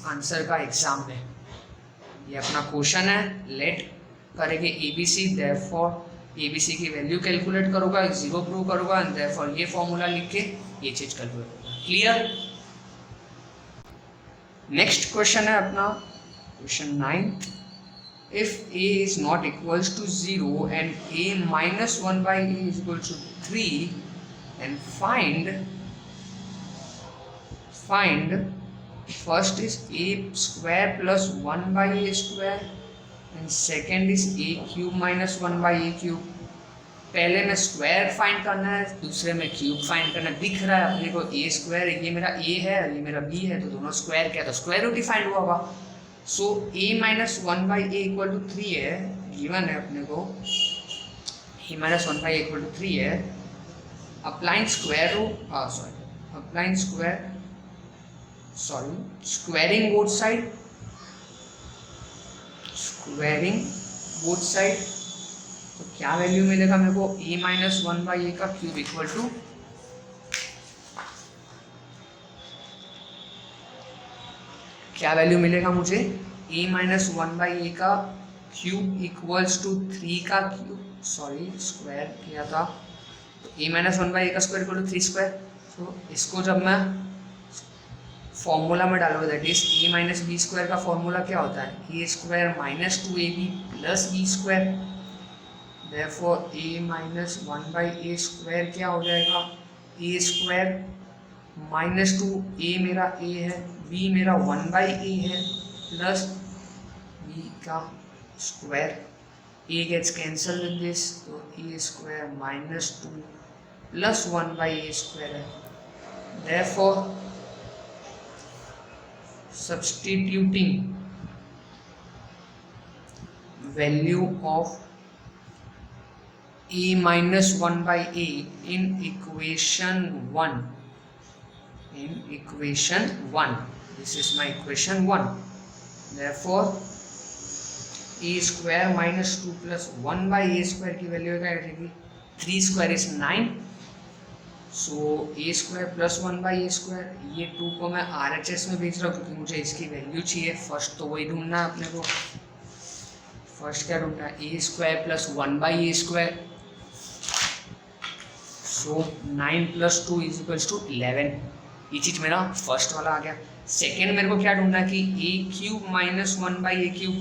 S1: आंसर का एग्जाम में। ये अपना क्वेश्चन है, लेट करेंगे ABC, देयरफॉर ABC की वैल्यू कैलकुलेट करूँगा, 0 प्रूव करूँगा एंड देयरफॉर ये फॉर्मूला लिख के ये चीज़ कैलकुलेट करूँगा। क्लियर? नेक्स्ट क्वेश्चन है अपना question 9। If a is not equals to 0 and a minus 1 by a is equal to 3, and find first is a square plus 1 by a square and second is a cube minus 1 by a cube। पहले में square find करना है, दूसरे में cube find करना है। दिख रहा है अपने को ए स्क्वायर, ये मेरा ए है ये मेरा बी है, तो दोनों स्क्वायर क्या, तो स्क्वायर रूट ही फाइंड हुआ होगा। So a minus 1 by A equal to 3 है, गिवन है अपने को a minus 1 by A equal to 3 है। Applying square root applying squaring both side, तो क्या वैल्यू मिलेगा मेरे को, a माइनस 1 बाई ए का क्यूब इक्वल टू क्या वैल्यू मिलेगा मुझे, a माइनस 1 बाई ए का क्यूब इक्वल्स टू 3 का क्यूब, स्क्वायर किया था, तो a माइनस 1 बाई ए का स्क्वायर इक्वल टू 3 स्क्वायर। तो इसको जब मैं फॉर्मूला में डालूंगा, that is a minus B square का फॉर्मूला क्या होता है, a square minus 2ab plus B square, therefore a minus 1 by A square क्या हो जाएगा, a स्क्वायर माइनस 2, a मेरा a है, b मेरा 1 बाई ए है प्लस b का square, a gets cancel with this, तो a square minus 2 plus 1 by A square है। Therefore substituting value of a minus 1 by a in equation 1, this is my equation 1, therefore a square minus 2 plus 1 by a square की value क्या रहेगी, 3 square is 9, so a square plus 1 by A square, ये 2 को मैं RHS में भेज रहा हूँ क्योंकि मुझे इसकी वैल्यू चाहिए। फर्स्ट तो वही ढूंढना है अपने को, फर्स्ट क्या ढूंढना है, ए square plus 1 by A square, so 9 plus 2 is equals to 11, ये चीज़ मेरा फर्स्ट वाला आ गया। सेकेंड मेरे को क्या ढूंढना है कि a cube minus 1 by a cube,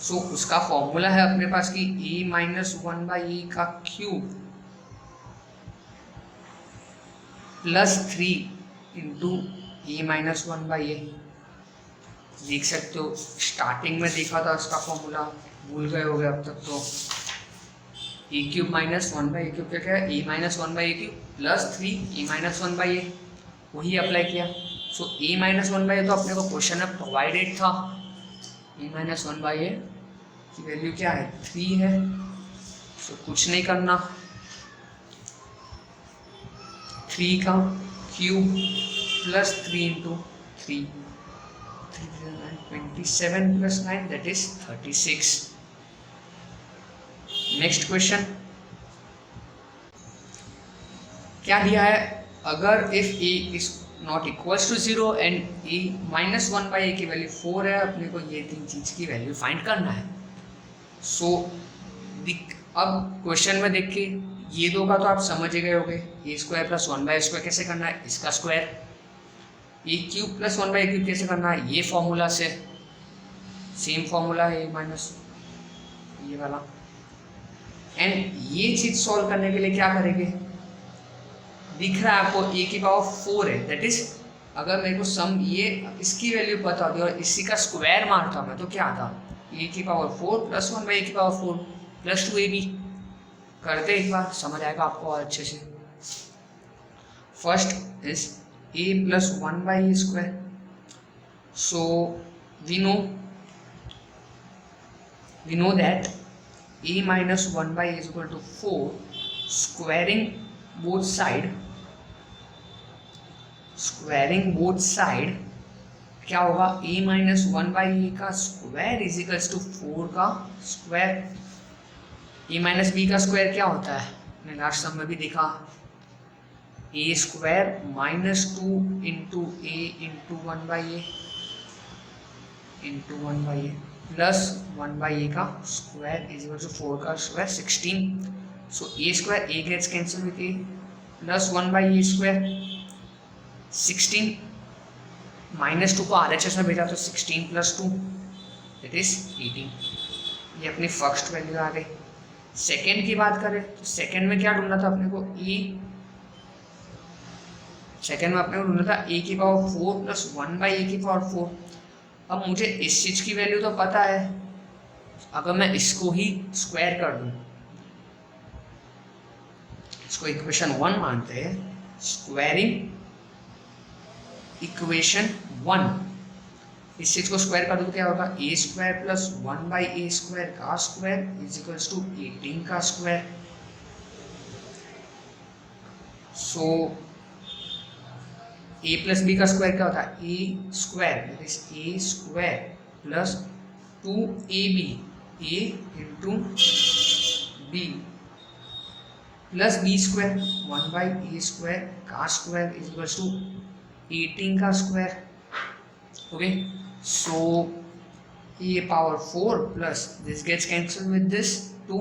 S1: so उसका फॉर्मूला है अपने पास कि ए माइनस 1 बाई ए का cube plus 3 into A minus 1 by a. देख सकते हो स्टार्टिंग में देखा था उसका फॉर्मूला, भूल गए हो गए अब तक, तो a cube minus 1 by a cube क्या है, a minus 1 by a cube plus 3 a minus 1 by a, वही अप्लाई किया। सो ए माइनस 1 बाई ए तो अपने को क्वेश्चन में प्रोवाइडेड था, ए माइनस 1 बाई ए की वैल्यू क्या है, 3 है। सो कुछ नहीं करना, 3 का cube plus 3 into 3, 27 plus 9 that is 36। Next question क्या दिया है, अगर if a is not equals to 0 and a minus 1 by a की वैल्यू 4 है, अपने को ये 3 चीज़ की वैल्यू फाइंड करना है। सो अब क्वेश्चन में देख के ये दो का तो आप समझ ही गए होगे, ए स्क्वायर प्लस 1 बाई स्क्वायर कैसे करना है, इसका square, A cube plus 1 by cube कैसे करना है, ये फॉर्मूला से, सेम फॉर्मूला है ए माइनस ये वाला। एंड ये चीज सॉल्व करने के लिए क्या करेंगे, दिख रहा है आपको ए की पावर 4 है, दैट इज अगर मेरे को सम ये इसकी वैल्यू पता होती और इसी का स्क्वायर मारता मैं तो क्या आता, ए की पावर 4 प्लस 1 बाई ए की पावर 4 प्लस 2ab। करते एक बार समझ आएगा आपको और अच्छे से। First is a plus 1 by A square, so we know that a minus 1 by A is equal to 4, squaring both side क्या होगा, a माइनस 1 बाई ए का स्क्वायर इज इक्वल्स टू 4 का स्क्वायर। ए माइनस बी का square क्या होता है, मैंने last sum में भी देखा, a square minus 2 into a into 1 by a into 1/a plus 1/a का स्क्वायर इज इक्वल टू 4 का square 16. So a square a gets cancel with a plus 1/a square 16 -2 को RHS में भेजा तो 16 + 2 it is 18. ये अपनी first value आ गई. Second की बात करें तो सेकेंड में क्या ढूंढना था अपने को सेकेंड में अपने को ढूंढना था a की पावर 4 प्लस 1/a की पावर 4. अब मुझे इस चीज की वैल्यू तो पता है, अगर मैं इसको ही स्क्वायर कर दूं, इसको इक्वेशन 1 मानते हैं, स्क्वायरिंग इक्वेशन 1, इस चीज को स्क्वायर कर दो तो क्या होगा, a square plus 1/a square का स्क्वायर इज इक्वल्स टू 18 का square. So a plus b का स्क्वायर क्या होता है, a square that is a square plus 2ab a into b plus b square 1/a square का square is equals to 18 का square. Okay, so a power 4 plus this gets cancel with this 2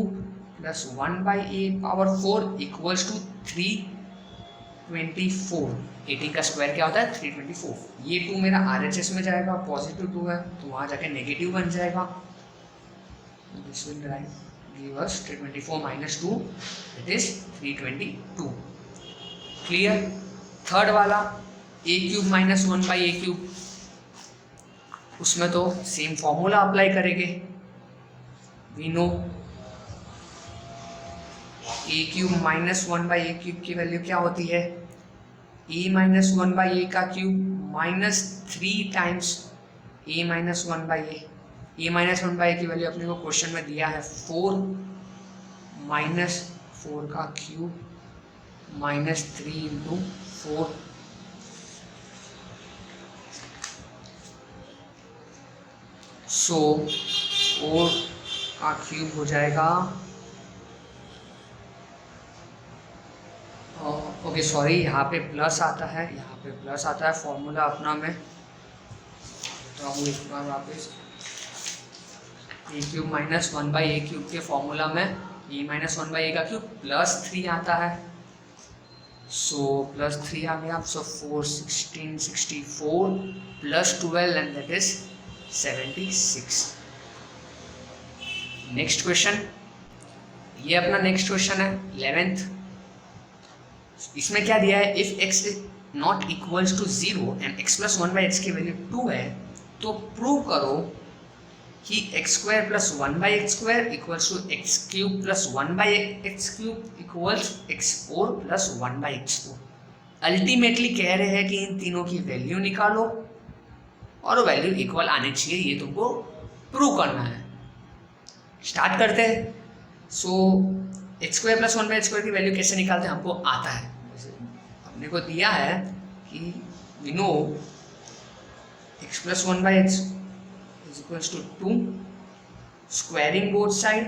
S1: plus 1/a power 4 equals to 324. 18 का square क्या होता है, 324. ये 2 मेरा RHS में जाएगा, पॉजिटिव 2 है तो वहाँ जाके नेगेटिव बन जाएगा. This will give us 324 - 2 it is 322. Clear. Third वाला a³ - 1/a³, उसमें तो सेम फॉर्मूला अप्लाई करेंगे. वी नो a³ - 1/a³ की वैल्यू क्या होती है, a - 1/a का cube minus 3 times a - 1/a. a - 1/a की वैल्यू अपने को क्वेश्चन में दिया है 4 -4 का क्यूब -3 × 4. सो 4 का क्यूब हो जाएगा, ओके सॉरी, यहाँ पे प्लस आता है, यहाँ पे प्लस आता है. फॉर्मूला अपना मैं तो हूँ एक बार वापस, a³ - 1/a³ के फॉर्मूला में a - 1/a का क्यूब प्लस 3 आता है. सो प्लस 3 आ गया. सो 4 16 64 plus 12 and that is 76. Next question, ये अपना नेक्स्ट क्वेश्चन है 11th. इसमें क्या दिया है, if x not equals to 0 and x + 1/x की वैल्यू 2 है तो प्रूव करो कि x² + 1/x² equals to x³ + 1/x³ equals x4 + 1/x4. Ultimately कह रहे हैं कि इन तीनों की वैल्यू निकालो और वैल्यू इक्वल आनी चाहिए, ये तुमको प्रूव करना है. स्टार्ट करते हैं. सो x² + 1/x² की वैल्यू कैसे निकालते हैं, हमको आता है. अपने को दिया है कि we know x + 1/x is equals to 2, squaring both side.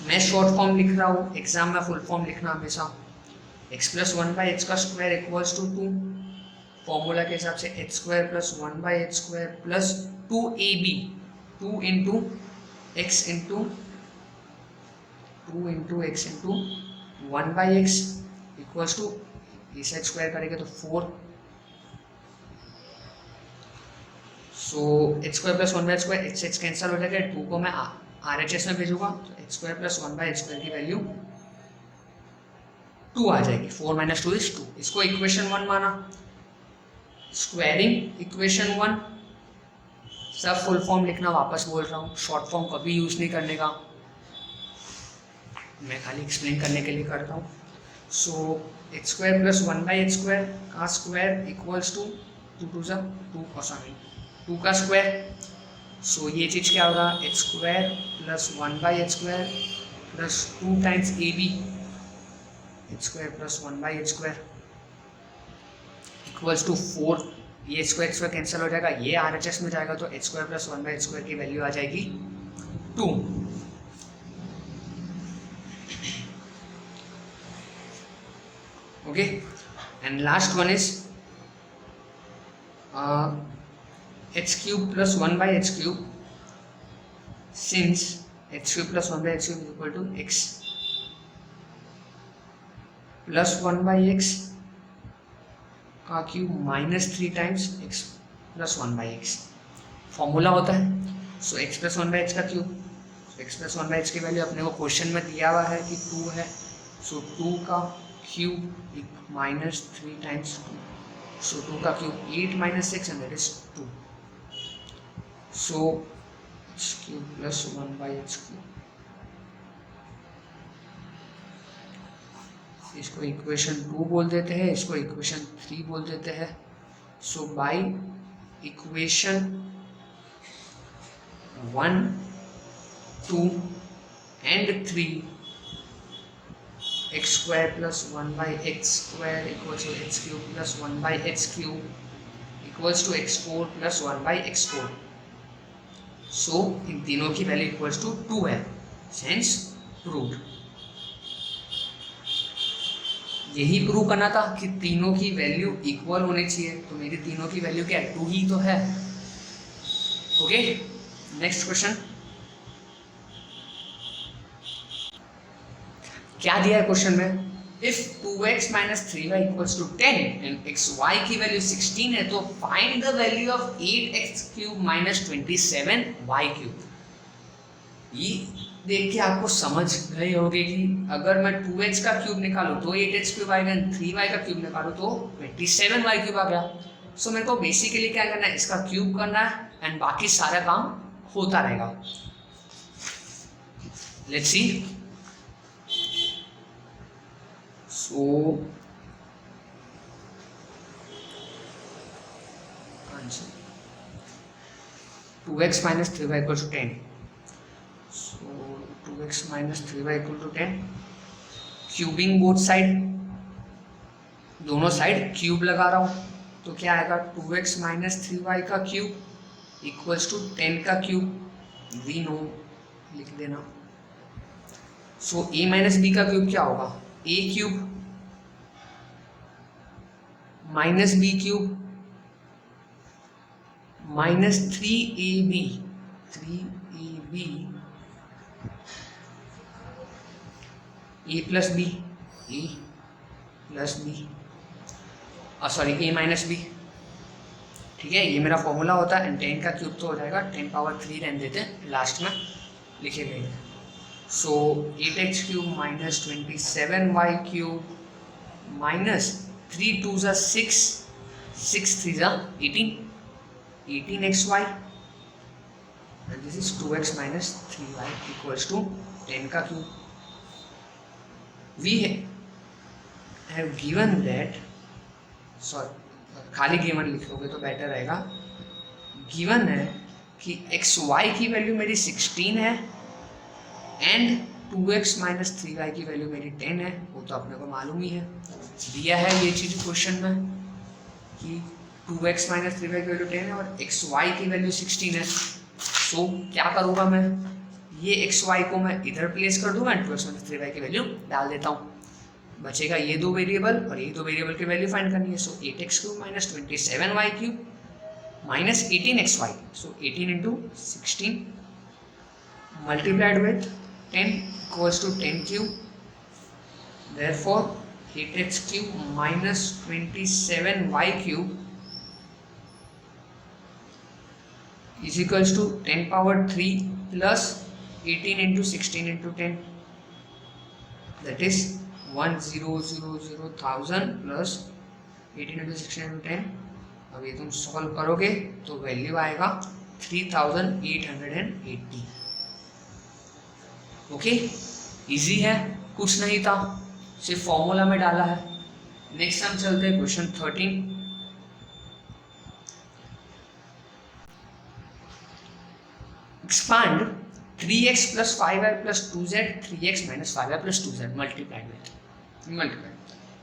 S1: मैं शॉर्ट फॉर्म लिख रहा हूँ, एग्जाम में फुल फॉर्म लिखना हमेशा. x + 1/x का स्क्वायर इक्वल्स टू 2, फॉर्मूला के हिसाब से h² + 1/h² plus 2ab 2 × x × 2 × x × 1/x equals to, इस साइड स्क्वायर करेंगे तो 4. सो h² + 1/h² x कैंसिल हो जाएगा. 2 को मैं RHS में भेजूंगा तो h² + 1/h² की वैल्यू 2 आ जाएगी. 4 - 2 is 2. इसको इक्वेशन 1 माना. स्क्वायरिंग इक्वेशन 1, सब फुल फॉर्म लिखना वापस बोल रहा हूँ, शॉर्ट फॉर्म कभी यूज नहीं करने का, मैं खाली एक्सप्लेन करने के लिए करता हूँ. सो x² + 1/h² का स्क्वायर इक्वल्स टू 2 का स्क्वायर. सो ये चीज़ क्या होगा, h² + 1/h² plus 2 times ab h² + 1/h² equals to 4. ये स्क्वायर कैंसिल हो जाएगा, ये RHS में जाएगा तो h² + 1/h² की वैल्यू आ जाएगी 2. okay, and last one is H cube plus 1/h³ since h³ plus 1/h³ is equal to x plus 1/x का cube minus 3 times x plus 1/x formula होता है। सो x प्लस 1/h का cube, x plus 1/h की value अपने को question में दिया हुआ है कि 2 है। सो 2 का क्यूब माइनस 3 टाइम्स 2, सो 2 का cube 8 minus 6 and that is 2। So x cube plus 1/h³, इसको इक्वेशन 2 बोल देते हैं, इसको इक्वेशन 3 बोल देते हैं। So by equation 1, 2 and 3 x² plus 1/x² equals to x³ plus 1/x³ equals to x4 plus 1/x4। So इन तीनों की वैल्यू इक्वल्स टू 2 है, सेंस प्रूव्ड। यही प्रूव करना था कि तीनों की वैल्यू इक्वल होनी चाहिए, तो मेरी तीनों की वैल्यू क्या है, 2 ही तो है। ओके, नेक्स्ट क्वेश्चन क्या दिया है क्वेश्चन में, if 2x minus 3y equals to 10 and xy की वैल्यू 16 है तो find the value of 8x³ minus 27y³। ये देख के आपको समझ गए होंगे कि अगर मैं 2x का क्यूब निकालूं तो 8x³ आएगा, 3y का क्यूब निकालूं तो 27y³ आ गया। सो मेरे को बेसिकली क्या करना है, इसका क्यूब करना है एंड बाकी सारा काम होता रहेगा। Let's see. So answer 2x minus 3y equal to 10। So 2x minus 3y equal to 10, cubing both side, दोनों साइड क्यूब लगा रहा हूँ तो क्या आएगा, 2x माइनस 3y का क्यूब इक्वल्स टू 10 का क्यूब, वी नो लिख देना। सो a माइनस बी का क्यूब क्या होगा, a³ minus b³ minus 3ab a plus B, A plus B, sorry a minus B. ठीक है, ये मेरा फॉर्मूला होता है एंड 10 का क्यूब तो हो जाएगा 10 पावर 3 रहने देते हैं, लास्ट में लिखे गए। सो 8x³ माइनस 27y³ माइनस 3 2 ज़ा 6, 6 3 ज़ा 18xy and this is 2x minus 3y equals to 10 का cube. We have given that, खाली गिवन लिखोगे तो बेटर रहेगा। गिवन है कि xy की वैल्यू मेरी 16 है एंड 2x माइनस 3y की वैल्यू मेरी 10 है, वो तो अपने को मालूम ही है, दिया है ये चीज़ क्वेश्चन में कि 2x माइनस 3y की वैल्यू 10 है और xy की वैल्यू 16 है। सो क्या करूँगा मैं, ये xy को मैं इधर प्लेस कर दूंगा एंड 2x माइनस 3y की वैल्यू डाल देता हूँ, बचेगा ये दो वेरिएबल और ये दो वेरिएबल की वैल्यू फाइंड करनी है। So 8x³ minus 27y³ minus 18xy, so 18 into 16 multiplied with 10 equals to 10³ therefore 8x³ minus 27y³ is equals to 10 power 3 plus 18 into 16 into 10, that is 1000 plus 18 into 16 into 10। अब ये तुम solve करोगे तो value आएगा 3880। Okay, easy है, कुछ नहीं था, सिर्फ फॉर्मूला में डाला है। नेक्स्ट हम चलते हैं question 13। Expand 3x plus 5y plus 2z 3x minus 5y plus 2z multiplied with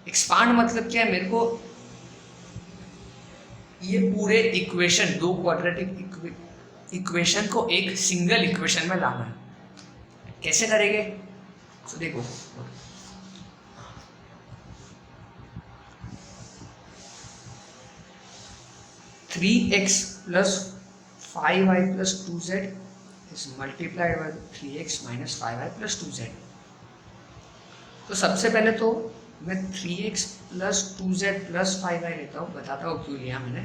S1: expand मतलब क्या है, मेरे को ये पूरे इक्वेशन, दो क्वाड्रेटिक इक्वेशन को एक सिंगल इक्वेशन में लाना है। कैसे करेंगे, तो देखो 3x plus 5y plus 2z is multiplied by 3x minus 5y plus 2z। तो सबसे पहले तो मैं 3x plus 2z plus 5y लेता हूँ, बताता हूँ क्यों लिया मैंने।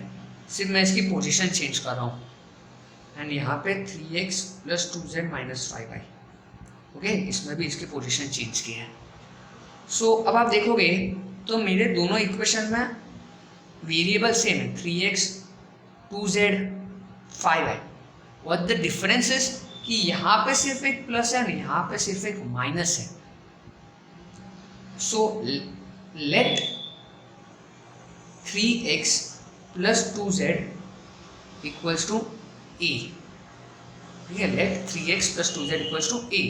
S1: सिर्फ मैं इसकी पोजीशन चेंज कर रहा हूँ एंड यहाँ पे 3x plus 2z minus 5y। Okay, इसमें भी इसकी पोजीशन चेंज की है। सो अब आप देखोगे तो मेरे दोनों इक्वेशन में वेरिएबल सेम है, 3x 2z 5y। What the difference is कि यहाँ पे सिर्फ एक प्लस है, यहाँ पे सिर्फ एक माइनस है। So let 3x plus 2z equals to a। ठीक है, लेट 3x plus 2z equals to a।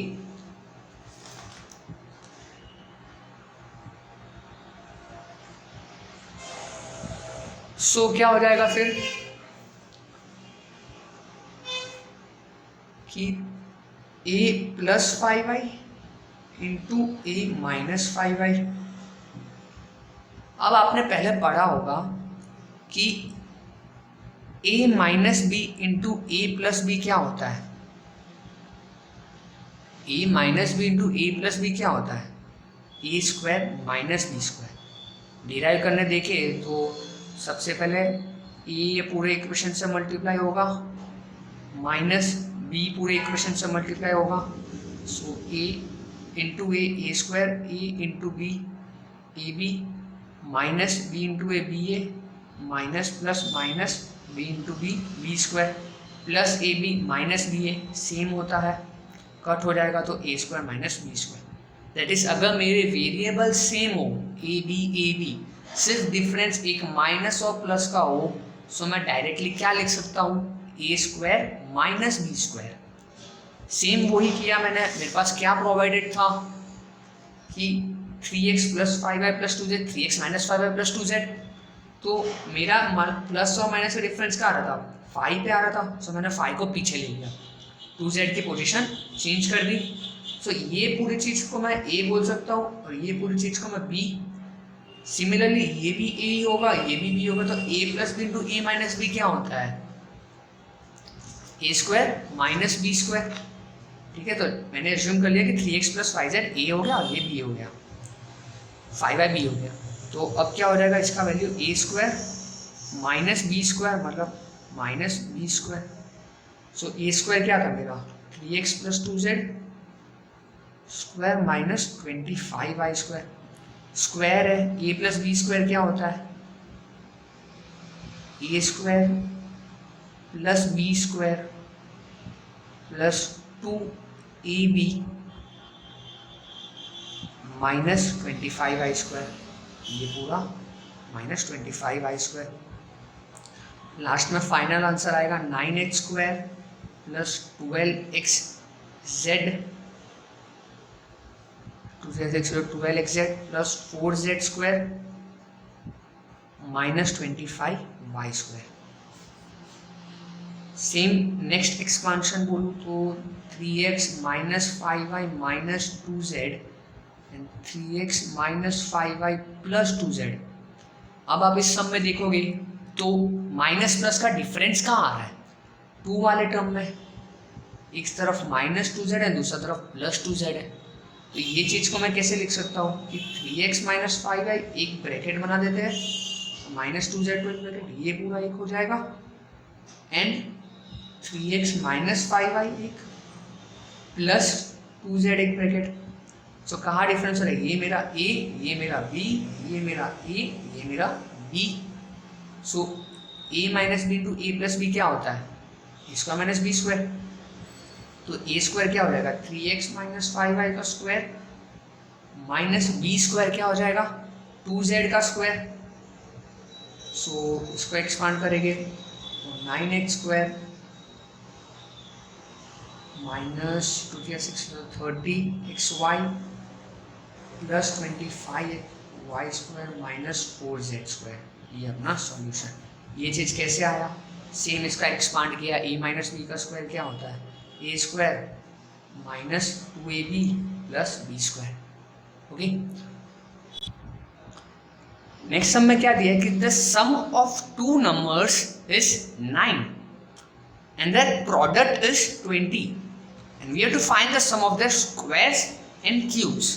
S1: So क्या हो जाएगा फिर कि a plus 5y इंटू a माइनस 5y। अब आपने पहले पढ़ा होगा कि a minus b into a plus B क्या होता है। a minus b into a plus B क्या होता है, ए square minus B square. Derive करने देखे तो सबसे पहले ए पूरे इक्वेशन से मल्टीप्लाई होगा, माइनस बी पूरे इक्वेशन से मल्टीप्लाई होगा। So a into a square, a into b a b, minus b into a b a, minus plus minus b into b b square, plus a b minus b a same होता है, cut हो जाएगा तो a square minus B square. That is अगर मेरे variable same हो a b, सिर्फ difference एक माइनस और प्लस का हो, सो मैं डायरेक्टली क्या लिख सकता हूँ, a square minus B square. Same वही किया मैंने, मेरे पास क्या प्रोवाइडेड था कि 3x plus 5y plus 2z, 3x minus 5y plus 2z। तो मेरा प्लस और माइनस का डिफरेंस क्या आ रहा था, 5 पे आ रहा था। सो मैंने 5 को पीछे ले लिया, 2z की पोजीशन चेंज कर दी। सो ये पूरी चीज़ को मैं a बोल सकता हूँ और ये पूरी चीज़ को मैं b। सिमिलरली ये भी a ही होगा, ये भी b होगा। तो a plus B into A minus B क्या होता है, ए स्क्वायर माइनस बी स्क्वायर। ठीक है, तो मैंने एज्यूम कर लिया कि 3x plus 5z a हो गया और ये b हो गया, 5y b हो गया। तो अब क्या हो जाएगा, इसका value a square minus B square मतलब minus B square. So a square क्या कर देगा, 3x plus 2z square minus 25y square. Square है, a प्लस बी स्क्वायर क्या होता है, ए square plus B square plus 2ab minus 25y square. ये पूरा माइनस 25y स्क्वायर। लास्ट में फाइनल आंसर आएगा 9x स्क्वायर plus 12xz, 12xz plus 4z square minus 25y square. Same next expansion बोलूँ तो 3x minus 5y minus 2z and 3x minus 5y plus 2z। अब आप इस सब में देखोगे तो माइनस प्लस का डिफरेंस कहाँ आ रहा है, 2 वाले टर्म में। एक तरफ माइनस 2z है, दूसरा तरफ प्लस 2z है। तो ये चीज़ को मैं कैसे लिख सकता हूँ कि 3x माइनस 5y एक ब्रैकेट बना देते हैं, माइनस 2z को एक ब्रैकेट, ये पूरा एक हो जाएगा एंड 3x माइनस 5y एक प्लस 2z एक ब्रैकेट। सो कहाँ डिफरेंस हो रहा है, ये मेरा a, ये मेरा b, ये मेरा a, ये मेरा b। So a minus B to A plus B क्या होता है, इसका माइनस बी स्क्वायर। तो a स्क्वायर क्या हो जाएगा, 3x माइनस 5y का स्क्वायर माइनस b स्क्वायर क्या हो जाएगा, 2z का स्क्वायर। सो इसको एक्सपांड करेंगे तो 9x square minus 2 6 30xy plus 25y square minus 4z square. ये अपना सॉल्यूशन। ये चीज़ कैसे आया, सेम इसका एक्सपांड किया, a माइनस बी का स्क्वायर क्या होता है, ए square minus 2ab plus B square. Okay, next sum में क्या दिया है कि the sum of two numbers is 9 and their product is 20 and we have to find the sum of their squares and cubes.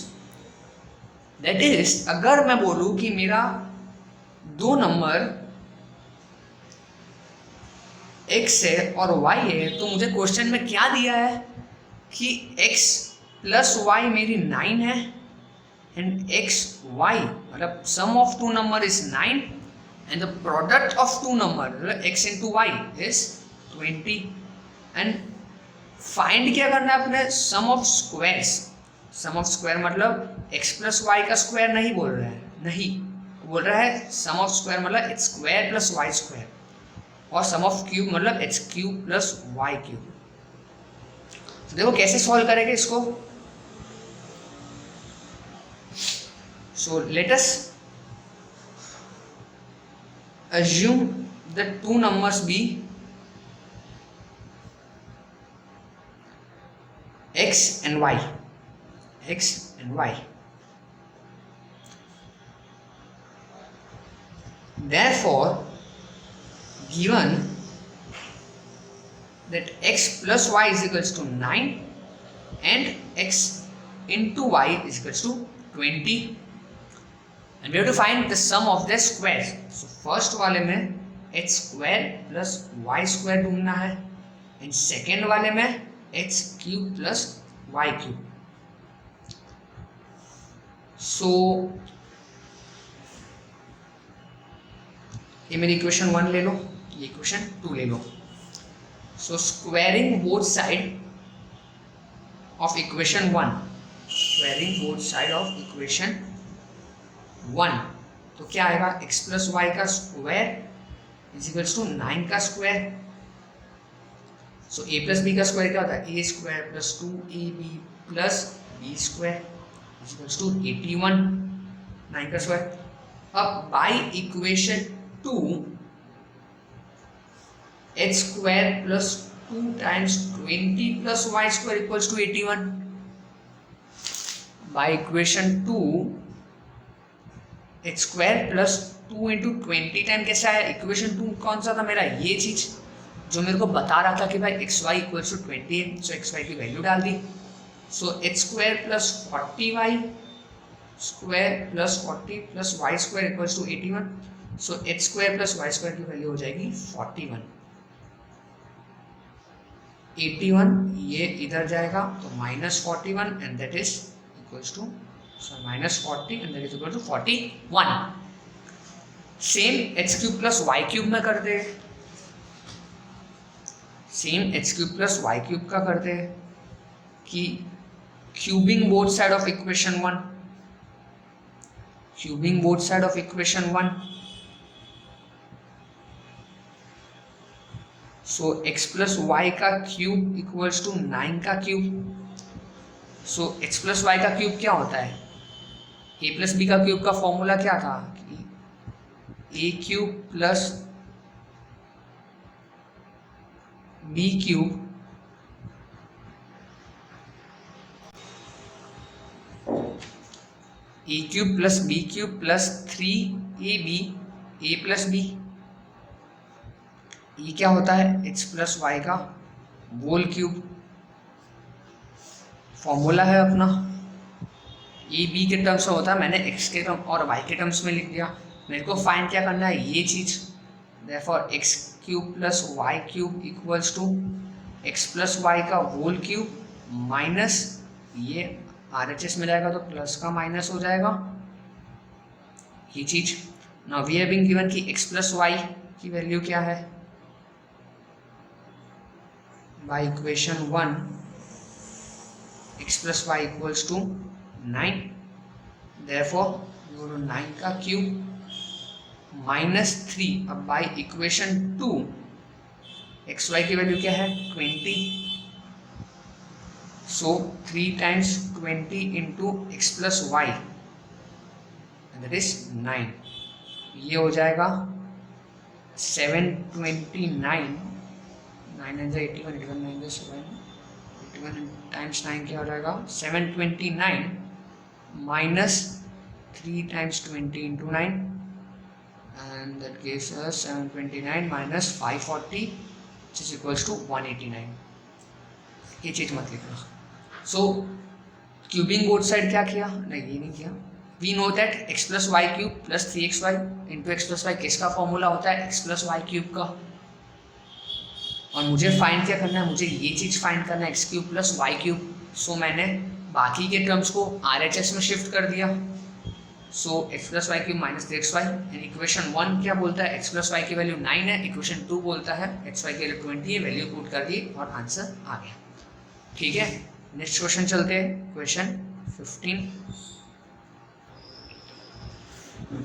S1: That is, अगर मैं बोलूं कि मेरा दो नंबर x है और y है, तो मुझे क्वेश्चन में क्या दिया है कि x प्लस y मेरी 9 है एंड x y मतलब sum of two number is 9 and the product of two number x into y is 20 and find क्या करना है अपने sum of squares. sum of square मतलब x plus y का square नहीं बोल रहा है, नहीं बोल रहा है sum of square मतलब x square plus y square और sum of cube मतलब x cube plus y cube. तो देखो कैसे सॉल्व करेंगे इसको. So let us assume that two numbers be x and y. Therefore, given that x plus y is equals to 9 and x into y is equals to 20. And we have to find the sum of their squares. So first वाले में h square plus y square ढूंढना है and second वाले में h cube plus y cube. So ये मेरी equation 1 ले लो, ये इक्वेशन 2 ले लो. So squaring both side of equation 1, squaring both side of equation 1, तो क्या आएगा x प्लस वाई का स्क्वायर इज इक्वल्स टू 9 का square. So a plus B का स्क्वायर क्या होता है, a square plus 2ab plus b square is equals to 81, 9 का स्क्वायर. अब by equation 2 h square plus 2 times 20 plus y square equals to 81. By equation 2 h square plus 2 into 20 time कैसा है, equation 2 कौन सा था मेरा, ये चीज जो मेरे को बता रहा था कि भाई एक्स वाई इक्वल्स टू 20 है. सो एक्स वाई की वैल्यू डाल दी. So h square plus 40y square plus 40 plus y square equals to 81. So h square plus y square की वैल्यू हो जाएगी 41. 81 ये इधर जाएगा तो -41 and that is equals to -40 and that is equal to 41. Same h cube plus y cube में करते हैं, same h cube plus y cube का करते हैं कि cubing both side of equation 1, cubing both side of equation 1. So x plus y का cube equals to 9 का cube. So x plus Y का क्यूब क्या होता है, a प्लस बी का क्यूब का फॉर्मूला क्या था कि a cube plus B cube a cube plus B cube plus 3ab a plus B. ये क्या होता है, x प्लस वाई का होल क्यूब. फॉर्मूला है अपना, ए बी के टर्म्स में होता है, मैंने x के टर्म और y के टर्म्स में लिख दिया. मेरे को फाइंड क्या करना है, ये चीज. Therefore x cube plus Y cube equals to x plus Y का होल क्यूब माइनस ये RHS में जाएगा तो प्लस का माइनस हो जाएगा, ये चीज. Now we have been given कि x प्लस वाई की वैल्यू क्या है by equation 1, x plus y equals to 9. Therefore, you go to 9 का क्यूब माइनस 3. अब बाय इक्वेशन 2 एक्स वाई की वैल्यू क्या है 20. So 3 times 20 into X plus Y that is 9. ये हो जाएगा 729. 9 and 81, 81 9 7, 81 टाइम्स 9 क्या हो जाएगा 729 minus 3 times 20 into 9 and that gives us 729 minus 540 which is equals to 189। ये चीज मत लिखना। सो क्यूबिंग बोथ साइड क्या किया, नहीं ये नहीं किया। We know that x plus Y cube plus 3xy into X plus Y किसका फॉर्मूला होता है, x प्लस वाई क्यूब का। और मुझे फाइंड क्या करना है, मुझे ये चीज़ फाइंड करना है x cube plus Y cube. So मैंने बाकी के टर्म्स को RHS में शिफ्ट कर दिया। So x plus Y cube minus 3xy and equation 1 क्या बोलता है, एक्स प्लस वाई की वैल्यू 9 है, इक्वेशन 2 बोलता है एक्स वाई की वैल्यू 20 है, वैल्यू पुट कर दी और आंसर आ गया। ठीक है, नेक्स्ट क्वेश्चन चलते हैं, क्वेश्चन 15।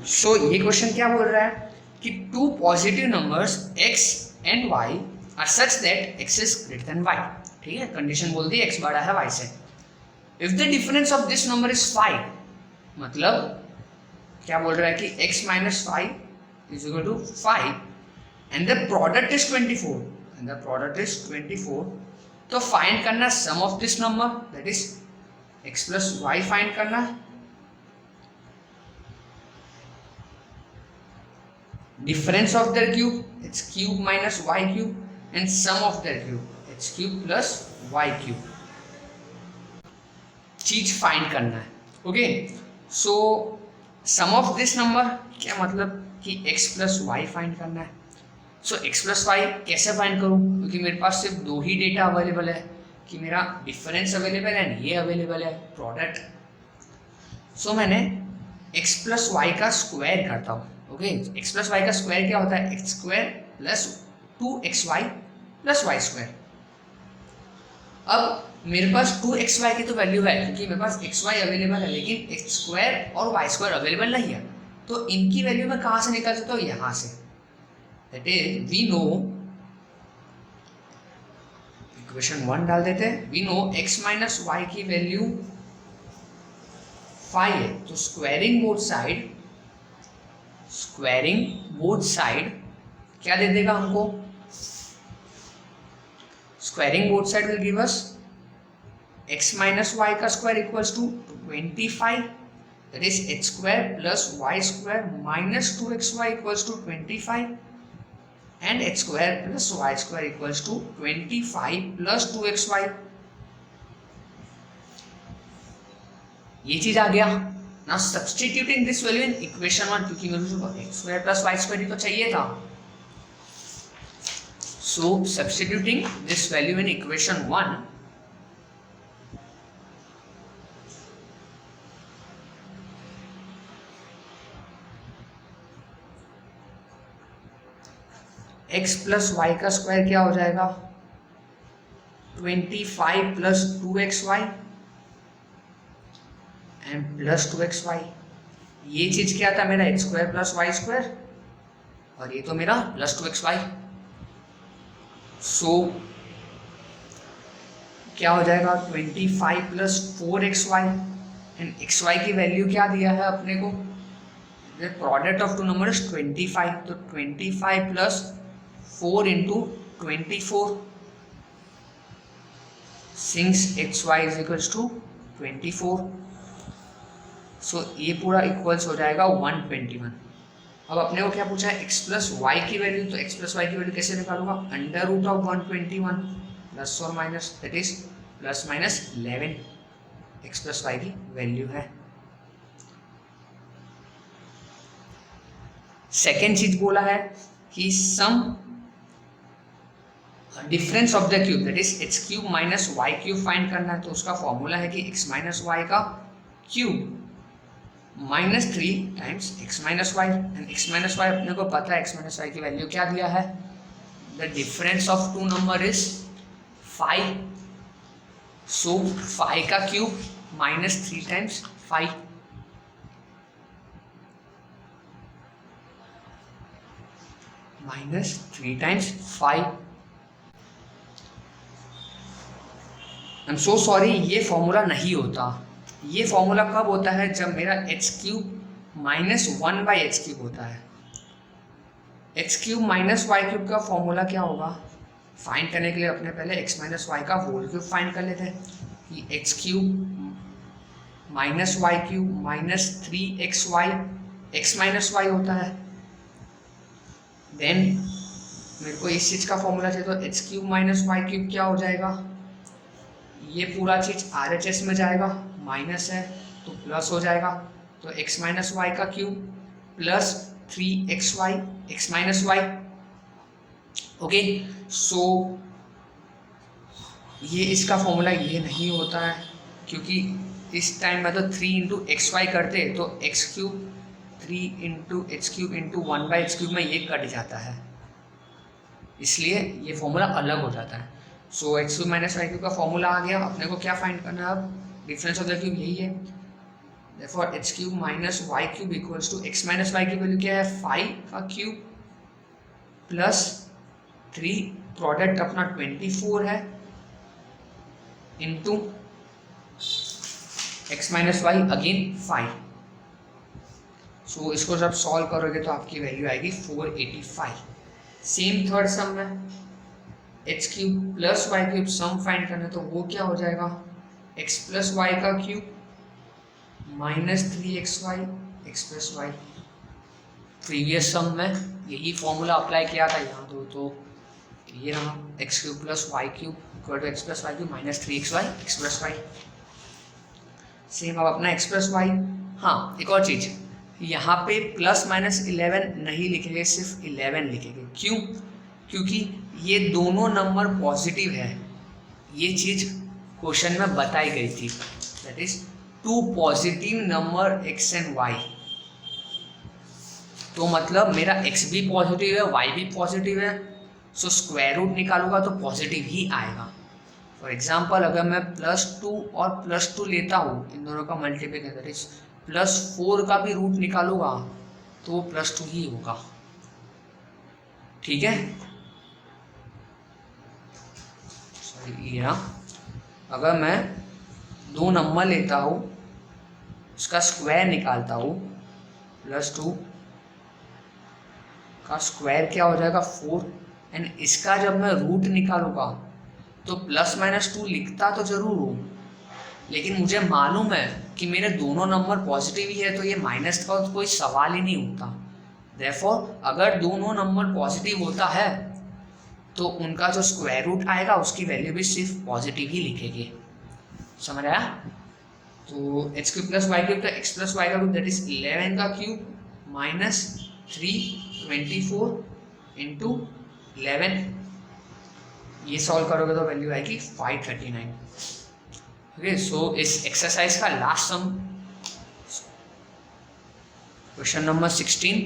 S1: सो ये क्वेश्चन क्या बोल रहा है कि two positive numbers x and y are such that x is greater than y। ठीक है, कंडीशन बोल दी x बड़ा है y से। If the difference of this number is 5, मतलब क्या बोल रहा है कि x minus 5 is equal to 5 and the product is 24, तो फाइंड करना sum of this number, that is x plus Y find करना। Difference of their cube, it's cube minus y cube, and sum of their cube, it's cube plus y cube। चीज find करना है। Okay, so sum of this number क्या मतलब कि x plus Y find करना है। So x plus Y कैसे find करूं, क्योंकि मेरे पास सिर्फ दो ही डेटा अवेलेबल है कि मेरा डिफरेंस अवेलेबल है एंड ये अवेलेबल है प्रोडक्ट। सो मैंने x प्लस वाई का स्क्वायर करता हूँ। ओके, एक्स प्लस वाई का स्क्वायर क्या होता है, X square plus 2xy plus Y square. अब मेरे पास 2xy की तो वैल्यू है क्योंकि मेरे पास xy अवेलेबल है, लेकिन एक्स स्क्वायर और वाई स्क्वायर अवेलेबल नहीं है, तो इनकी वैल्यू मैं कहाँ से निकाल सकता हूँ, यहाँ से। That is we know, equation 1 डाल देते हैं, we know x minus Y की वैल्यू 5 है, तो स्क्वायरिंग बोथ साइड क्या दे देगा हमको, squaring both side will give us x minus Y का square equals to 25, that is h square plus Y square minus 2xy equals to 25 and h square plus Y square equals to 25 plus 2xy। ये चीज आ गया। Now substituting this value in equation 1, क्योंकि मेरे को x square plus y square ही तो चाहिए था। So substituting this value in equation 1, x plus Y का स्क्वायर क्या हो जाएगा, 25 plus 2xy and plus 2xy। ये चीज क्या था मेरा, X square plus Y square, और ये तो मेरा प्लस 2xy। सो क्या हो जाएगा, 25 प्लस 4xy एंड xy की वैल्यू क्या दिया है अपने को, the product of two number is 25, तो 25 plus 4 into 24 since xy is equals to 24। So ये पूरा इक्वल्स हो जाएगा 121। अब अपने को क्या पूछा है, x प्लस वाई की वैल्यू, तो x प्लस वाई की वैल्यू कैसे निकालूंगा, अंडर रूट ऑफ 121 प्लस और minus, that is plus minus 11 x plus Y की वैल्यू है। सेकेंड चीज बोला है कि sum difference of the cube, that is x cube minus Y cube find करना है, तो उसका फॉर्मूला है कि x माइनस वाई का cube minus 3 times x minus Y, and x minus Y अपने को पता है x माइनस वाई की वैल्यू क्या दिया है, the difference of two number is 5। So 5 का cube minus 3 times 5, minus 3 times 5। I am so sorry, ये फॉर्मूला नहीं होता। ये फॉर्मूला कब होता है, जब मेरा X cube minus 1 by X cube होता है। X cube minus Y cube का फॉर्मूला क्या होगा, फाइंड करने के लिए अपने पहले एक्स माइनस वाई का होल क्यूब फाइंड कर लेते हैं कि X cube minus Y cube minus 3xy, X minus Y होता है, देन मेरे को इस चीज़ का फॉर्मूला चाहिए, तो H cube minus Y cube क्या हो जाएगा, ये पूरा चीज़ RHS में जाएगा, माइनस है तो प्लस हो जाएगा, तो x माइनस वाई का cube plus 3xy x minus y. Okay, so ये इसका फॉर्मूला ये नहीं होता है, क्योंकि इस टाइम में तो 3 इंटू एक्स वाई करते तो X cube 3 into H cube into 1/x³ में ये कट जाता है, इसलिए ये फॉर्मूला अलग हो जाता है। So x cube minus Y cube का फॉर्मूला आ गया। अपने को क्या फाइंड करना है अब, डिफरेंस ऑफ द क्यूब यही है, therefore H cube minus Y cube equals to X minus Y की वैल्यू क्या है 5 का क्यूब प्लस 3 प्रोडक्ट अपना 24 है into X minus Y again 5। So इसको जब सॉल्व करोगे तो आपकी वैल्यू आएगी 485। सेम थर्ड सम में x cube plus Y cube sum find करना, तो वो क्या हो जाएगा, एक्स प्लस वाई का cube minus 3xy x plus y. Previous sum में यही फॉर्मूला अप्लाई किया था, यहाँ दो तो ये रहा X cube plus Y cube equal to X plus Y cube minus 3xy x plus Y. Same अब अपना एक्स प्लस वाई। हाँ, एक और चीज़, यहाँ पे प्लस माइनस 11 नहीं लिखेंगे, सिर्फ 11 लिखेंगे। क्यों? क्योंकि ये दोनों नंबर पॉजिटिव है, ये चीज़ क्वेश्चन में बताई गई थी, that is 2 positive number x and y। तो मतलब मेरा x भी पॉजिटिव है, y भी पॉजिटिव है, सो स्क्वायर रूट निकालूंगा तो पॉजिटिव ही आएगा। फॉर एग्जाम्पल अगर मैं +2 और +2 लेता हूँ, इन दोनों का मल्टीप्लिकेशन दैट इज +4 का भी रूट निकालूंगा तो वो +2 ही होगा। ठीक है, सॉरी ये ना, अगर मैं 2 नंबर लेता हूँ उसका स्क्वायर निकालता हूँ, +2 का स्क्वायर क्या हो जाएगा 4, एंड इसका जब मैं रूट निकालूंगा तो +-2 लिखता तो जरूर हूँ, लेकिन मुझे मालूम है कि मेरे दोनों नंबर पॉजिटिव ही है, तो ये माइनस का कोई सवाल ही नहीं होता। देयरफॉर अगर दोनों नंबर पॉजिटिव होता है तो उनका जो स्क्वायर रूट आएगा उसकी वैल्यू भी सिर्फ पॉजिटिव ही लिखेंगे। समझ आया? तो X cube plus Y cube, तो एक्स प्लस वाई का रूट दैट इज 11 का क्यूब माइनस 324 इंटू 11, ये सॉल्व करोगे तो वैल्यू आएगी 539। ओके, सो इस एक्सरसाइज का last sum, question number 16।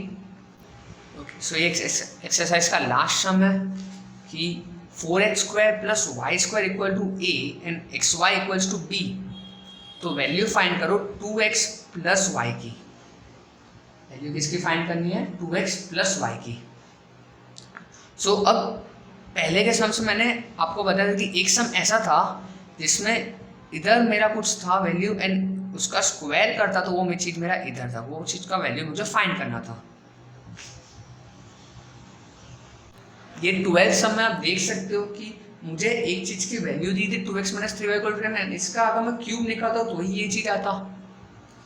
S1: Okay, so ये एक्सरसाइज का लास्ट सम है कि 4x² plus y² equal to a and xy equals to b। तो वैल्यू फाइंड करो 2x प्लस y की। वैल्यू किसकी फाइंड करनी है? 2x प्लस y की। सो अब पहले के सम से मैंने आपको बताया कि एक सम ऐसा था जिसमें इधर मेरा कुछ था वैल्यू एंड उसका स्क्वायर करता तो वो चीज़ मेरा इधर था, वो चीज़ का वैल्यू मुझे फाइंड करना था। ये 12th सम में आप देख सकते हो कि मुझे एक चीज़ की वैल्यू दी थी 2x minus 3y equal to 10, इसका अगर मैं क्यूब निकालता हूँ तो ही ये चीज़ आता।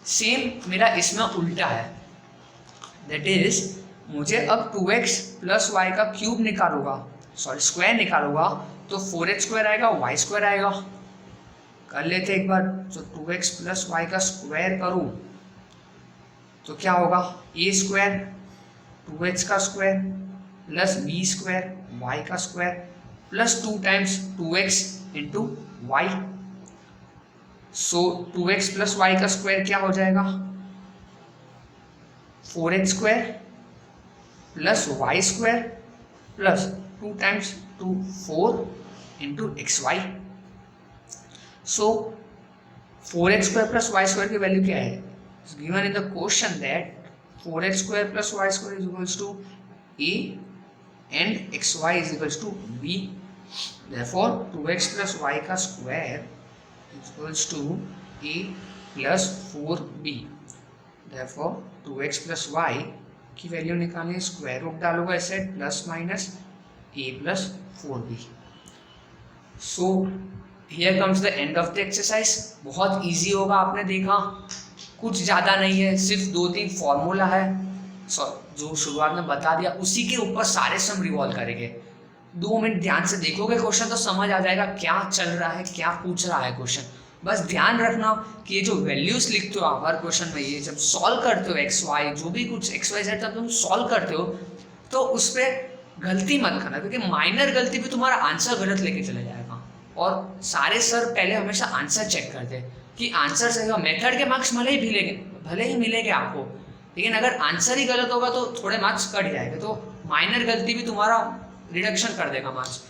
S1: सेम मेरा इसमें उल्टा है, दैट इज मुझे अब 2x प्लस वाई का क्यूब निकालूंगा, सॉरी स्क्वायर निकालूंगा तो 4x² आएगा, y² आएगा। कर लेते एक बार, तो 2x प्लस वाई का स्क्वायर करूँ तो क्या होगा, a² 2x का स्क्वायर प्लस b² y का square plus 2 times 2x into y. सो 2x प्लस वाई का स्क्वायर क्या हो जाएगा, 4x² plus y² plus 2 times 2 4 into xy। So 4x² plus y² की वैल्यू क्या है, given in the question that 4x² plus y² is equals to a and xy is equals to b, therefore 2x plus y का square is equals to a plus 4b, therefore 2x plus y की value निकालनी, square root डालूंगा ऐसे plus minus a plus 4b। So here comes the end of the exercise. बहुत easy होगा, आपने देखा कुछ ज़्यादा नहीं है, सिर्फ 2-3 फॉर्मूला है जो शुरुआत में बता दिया उसी के ऊपर सारे सम रिवॉल्व करेंगे। 2 मिनट ध्यान से देखोगे क्वेश्चन तो समझ आ जाएगा क्या चल रहा है, क्या पूछ रहा है क्वेश्चन। बस ध्यान रखना कि ये जो वैल्यूज लिखते हो आप हर क्वेश्चन में, ये जब सॉल्व करते हो एक्स वाई जो भी कुछ एक्स वाई जेड जब तुम सॉल्व करते हो तो उस पर गलती मत करना, क्योंकि माइनर गलती भी तुम्हारा आंसर गलत लेके चले जाएगा। और सारे सर पहले हमेशा आंसर चेक करते हैं कि आंसर सही होगा। मेथड के मार्क्स भले ही मिलेंगे आपको, लेकिन अगर आंसर ही गलत होगा तो थोड़े मार्क्स कट जाएंगे। तो माइनर गलती भी तुम्हारा रिडक्शन कर देगा मार्क्स।